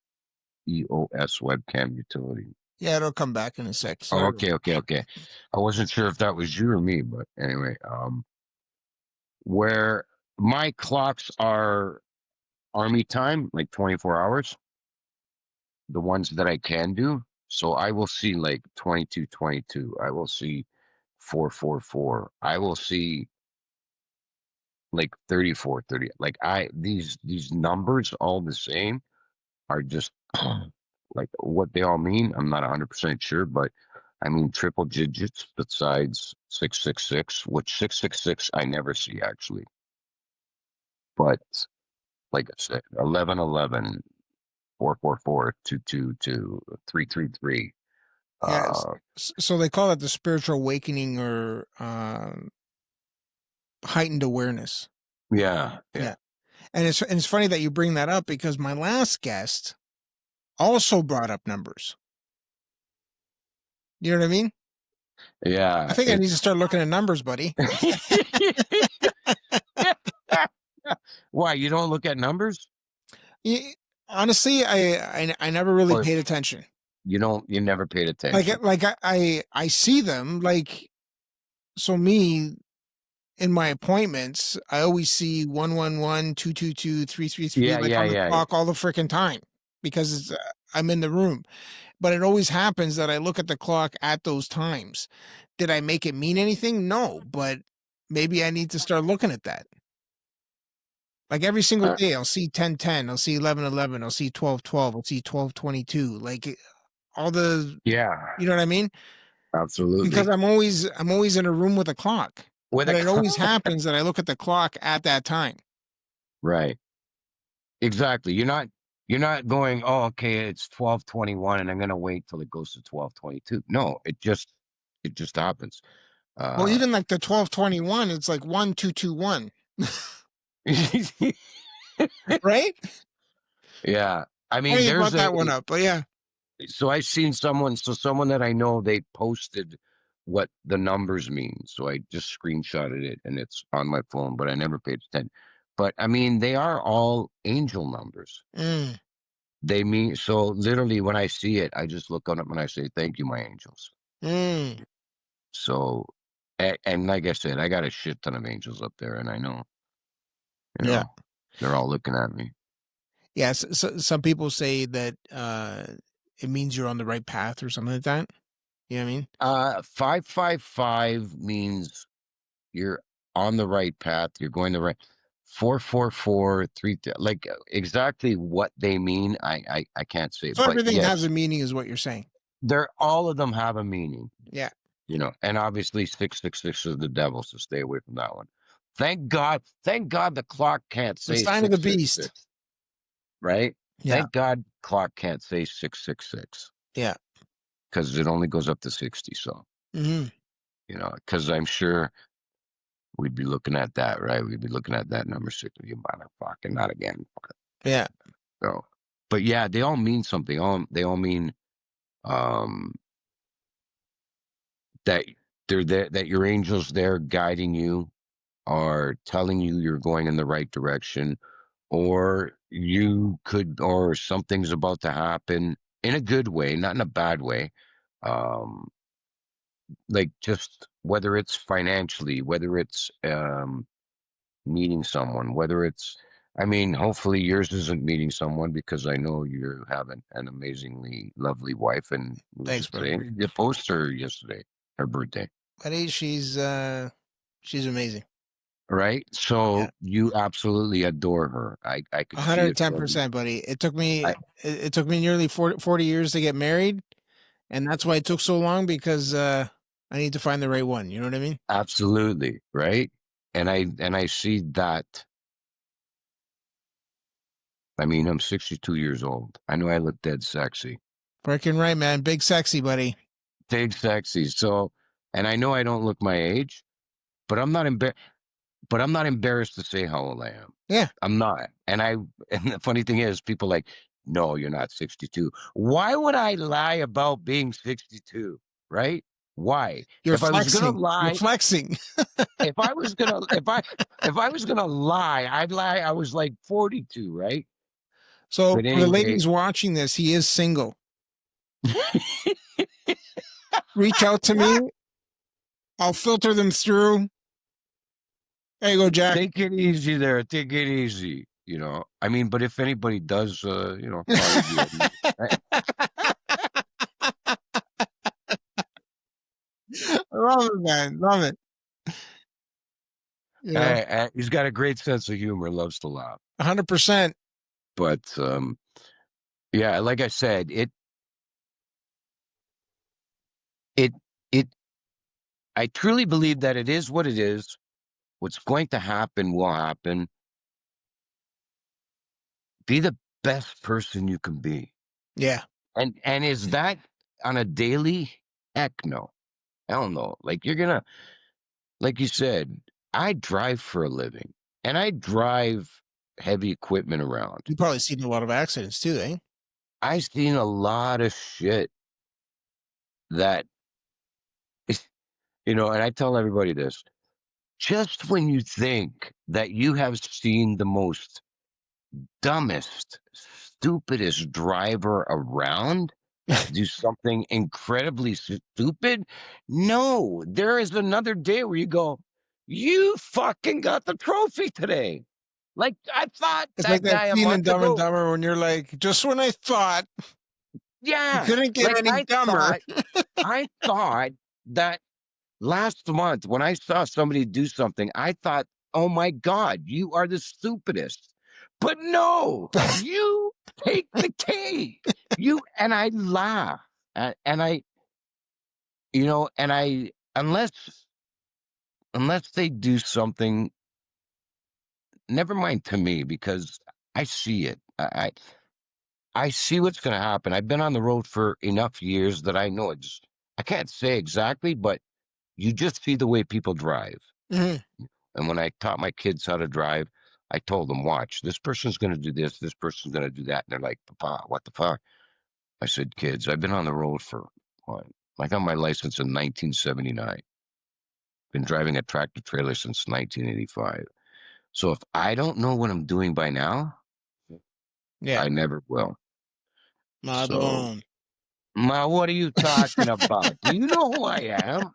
EOS webcam utility. yeah, it'll come back in a sec. Oh, Sorry. okay. I wasn't sure if that was you or me, but anyway, where my clocks are army time, like 24 hours, the ones that I can do. So I will see like 2222. I will see 444. I will see like 3430. Like these numbers all the same are just like what they all mean. I'm not 100% sure, but I mean triple digits besides 666, which 666 I never see actually. But like I said, 1111, 444, 222, 333. Yes. Uh, So they call it the spiritual awakening or heightened awareness. yeah, yeah. Yeah. And it's funny that you bring that up because my last guest also brought up numbers. You know what I mean? I Yeah, think I need to it's start looking at numbers, buddy. why you don't look at numbers? Ye Honestly, I never really Or paid attention. you never paid Like, attention? I see them, like, so me, in my appointments, I always see 111, 222, 333, Yeah, like, yeah, on the yeah. clock all the freaking time because I'm in the room. But it always happens that I look at the clock at those times. Did I make it mean anything? No, but maybe I need to start looking at that. Like, every single Uh, day, I'll see 10:10, I'll see 11:11, I'll see 12:12, I'll see 12:22, like, all the yeah, you know what I mean? Because absolutely. I'm always in a room with a clock, With but a it always happens that I look at the clock at that time. right. Exactly. You're not going, "Oh, okay, it's 12:21 and I'm gonna wait till it goes to 12:22." No, it just happens. Well, Uh even like the 12:21, it's like 1, 2, 2, 1, right? Yeah. I mean, Funny you there's brought a that one up, but yeah. so I seen someone that I know, they posted what the numbers mean. So I just screenshotted it and it's on my phone, but I never paid attention. But I mean, they are all angel numbers. Mm, They mean, so literally when I see it, I just look on it and I say, "Thank you, my angels." mm, So, and like I said, I got a shit ton of angels up there, and I know, you yeah. know, they're all looking at me. Yes, so some people say that, it means you're on the right path or something like that. You know what I mean? 555 means you're on the right path. You're going the right. 444, like exactly what they mean. I can't say, So but everything has yes, a meaning is what you're saying. they're all of them have a meaning. Yeah. And obviously 666 is the devil, so stay away from that one. Thank God the clock can't The say sign of the beast. 666, right? Yeah. Thank God clock can't say 666 Yeah. because it only goes up to 60. So, Hmm. because I'm sure we'd be looking at that, right? We'd be looking at that number 60, you motherfucker, not again. Yeah. So, but yeah, they all mean something. They all mean um, that they're there, that your angels there guiding you, are telling you you're going in the right direction, or something's about to happen in a good way, not in a bad way. Um, like just whether it's financially, whether it's meeting someone, whether it's, I mean, hopefully yours isn't meeting someone because I know you have an amazingly lovely wife, and who's Thanks, it brother. saying? You posted her yesterday, her birthday. Buddy, she's amazing. Right? Yeah. So you absolutely adore her. I could see it from 110%, buddy. I It took me nearly 40 years to get married, and that's why it took so long because I need to find the right one. You know what I mean? absolutely, right? And I see that. I mean, I'm 62 years old. I know I look dead sexy. Freaking right, man. Big sexy, buddy. Dead sexy. So, and I know I don't look my age, but I'm not embarrassed to say how old I am. Yeah. I'm not. And the funny thing is, people like, no, you're not 62. Why would I lie about being 62? Right? Why? You're If I was gonna flexing. You're lie, flexing. if I was gonna lie, I'd lie I was like 42, right? So But for the anyway, ladies watching this, he is single. Reach out to me. I'll filter them through. There you go, Jack. take it easy there. Take it easy. I mean, but if anybody does, follow you. Love it, man. Love it. You know, He's got a great sense of humor. Loves to laugh. 100%. But yeah, like I said, it it. I truly believe that it is what it is. What's going to happen will happen. Be the best person you can be. Yeah. And is that on a daily? Heck no. Hell no. Like you said, I drive for a living and I drive heavy equipment around. You probably seen a lot of accidents too, eh? I've seen a lot of shit that, and I tell everybody this, just when you think that you have seen the most dumbest, stupidest driver around do something incredibly stupid. No, there is another day where you go, you fucking got the trophy today. Like I thought It's like that that guy a scene in month Dumb and ago. Dumber when you're like, just when I thought you Yeah. couldn't get Like any dumber. I thought that last month when I saw somebody do something, I thought, oh my God, you are the stupidest. But no, you take the cake. And I laugh. And I unless they do something, never mind to me, because I see it. I see what's going to happen. I've been on the road for enough years that I know it's. I can't say exactly, but you just see the way people drive. Mhm. And when I taught my kids how to drive, I told them, watch, this person's going to do this person's going to do that. And they're like, Papa, what the fuck? I said, kids, I've been on the road for what? I got my license in 1979. Been driving a tractor trailer since 1985. So if I don't know what I'm doing by now, Yeah. I never will. Mind So, blown. Ma, what are you talking about? Do you know who I am?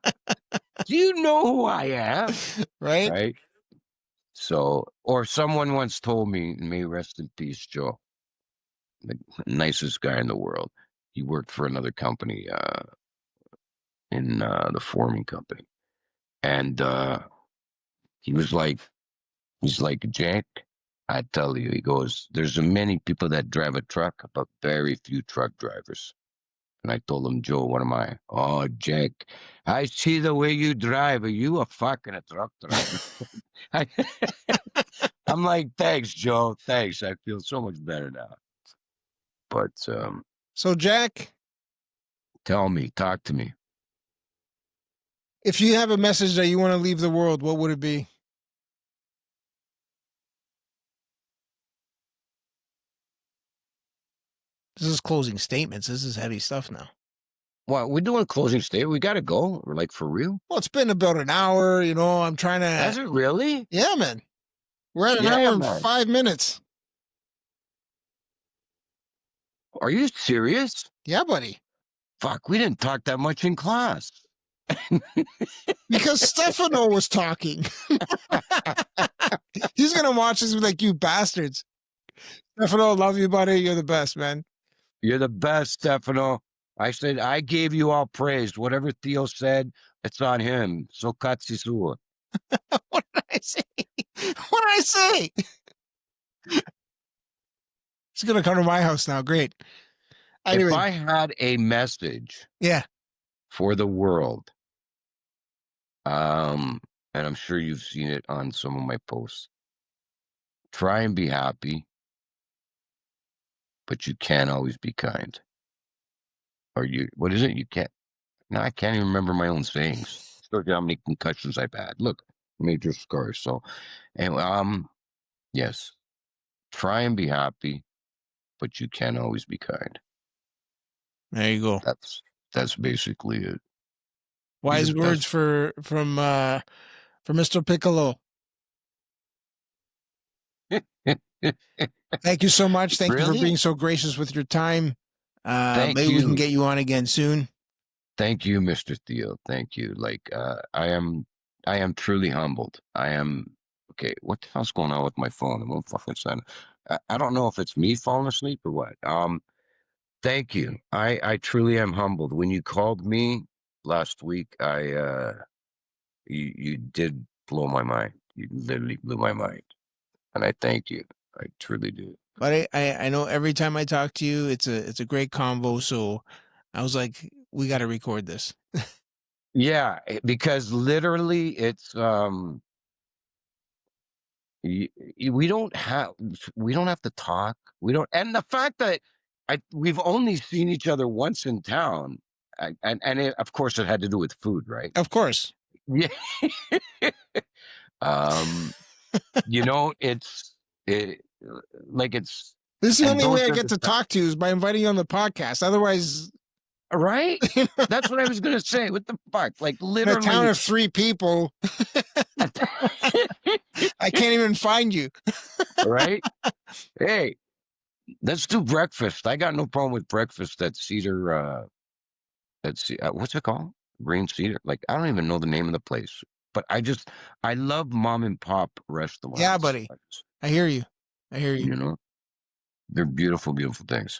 Do you know who I am? Right? Right? So, or someone once told me, may rest in peace, Joe, the nicest guy in the world. He worked for another company in the forming company. And he was like, he's like, Jack, I tell you, he goes, there's many people that drive a truck, but very few truck drivers. And I told him, Joe, what am I? Oh, Jack, I see the way you drive. Are you a fucking truck driver? I'm like, thanks, Joe. Thanks. I feel so much better now. But So, Jack, tell me, talk to me. if you have a message that you want to leave the world, what would it be? This is closing statements. This is heavy stuff now. Well, we're doing closing statement. We got to go. We're like, for real? Well, it's been about an hour. I'm trying Has to. it really? Yeah, man. We're at an Yeah, hour and man. 5 minutes. Are you serious? Yeah, buddy. Fuck, we didn't talk that much in class. Because Stefano was talking. He's going to watch this and be like, you bastards. Stefano, love you, buddy. You're the best, man. You're the best, Stefano. I said, I gave you all praise. Whatever Theo said, it's on him. So cazzi sua. What did I say? What did I say? He's going to come to my house now. Great. Anyway, If I had a message yeah. for the world, and I'm sure you've seen it on some of my posts, try and be happy, but you can't always be kind. Or what is it? You can't. No, I can't even remember my own sayings. Look how many concussions I've had. Look, major scars. So, and yes, try and be happy, but you can't always be kind. There you go. That's basically it. Wise words from Mr. Piccolo. Thank you so much. Thank you for Really? being so gracious with your time. Thank Maybe we can you. get you on again soon. Thank you, Mr. Theo. Thank you. Like, I am truly humbled. I am, okay, what the hell's going on with my phone? I'm fucking son. I don't know if it's me falling asleep or what. Thank you. I truly am humbled. When you called me last week, you did blow my mind. You literally blew my mind. And I thank you. I truly do. But I know every time I talk to you, it's a great convo. So I was like, we got to record this. Yeah, because literally it's we don't have to talk. We don't, and the fact that we've only seen each other once in town, of course it had to do with food, right? Of course. Yeah. um, it's like it's This is the and only way those I are get the to talk to you is by inviting you on the podcast. Otherwise, right. That's what I was gonna say. What the fuck? Like in a town literally. of 3 people, I can't even find you. Right? Hey, let's do breakfast. I got no problem with breakfast at Cedar. What's it called? Green Cedar. Like I don't even know the name of the place, but I love mom and pop restaurants. Yeah, buddy. I hear you. I hear you. They're beautiful, beautiful things.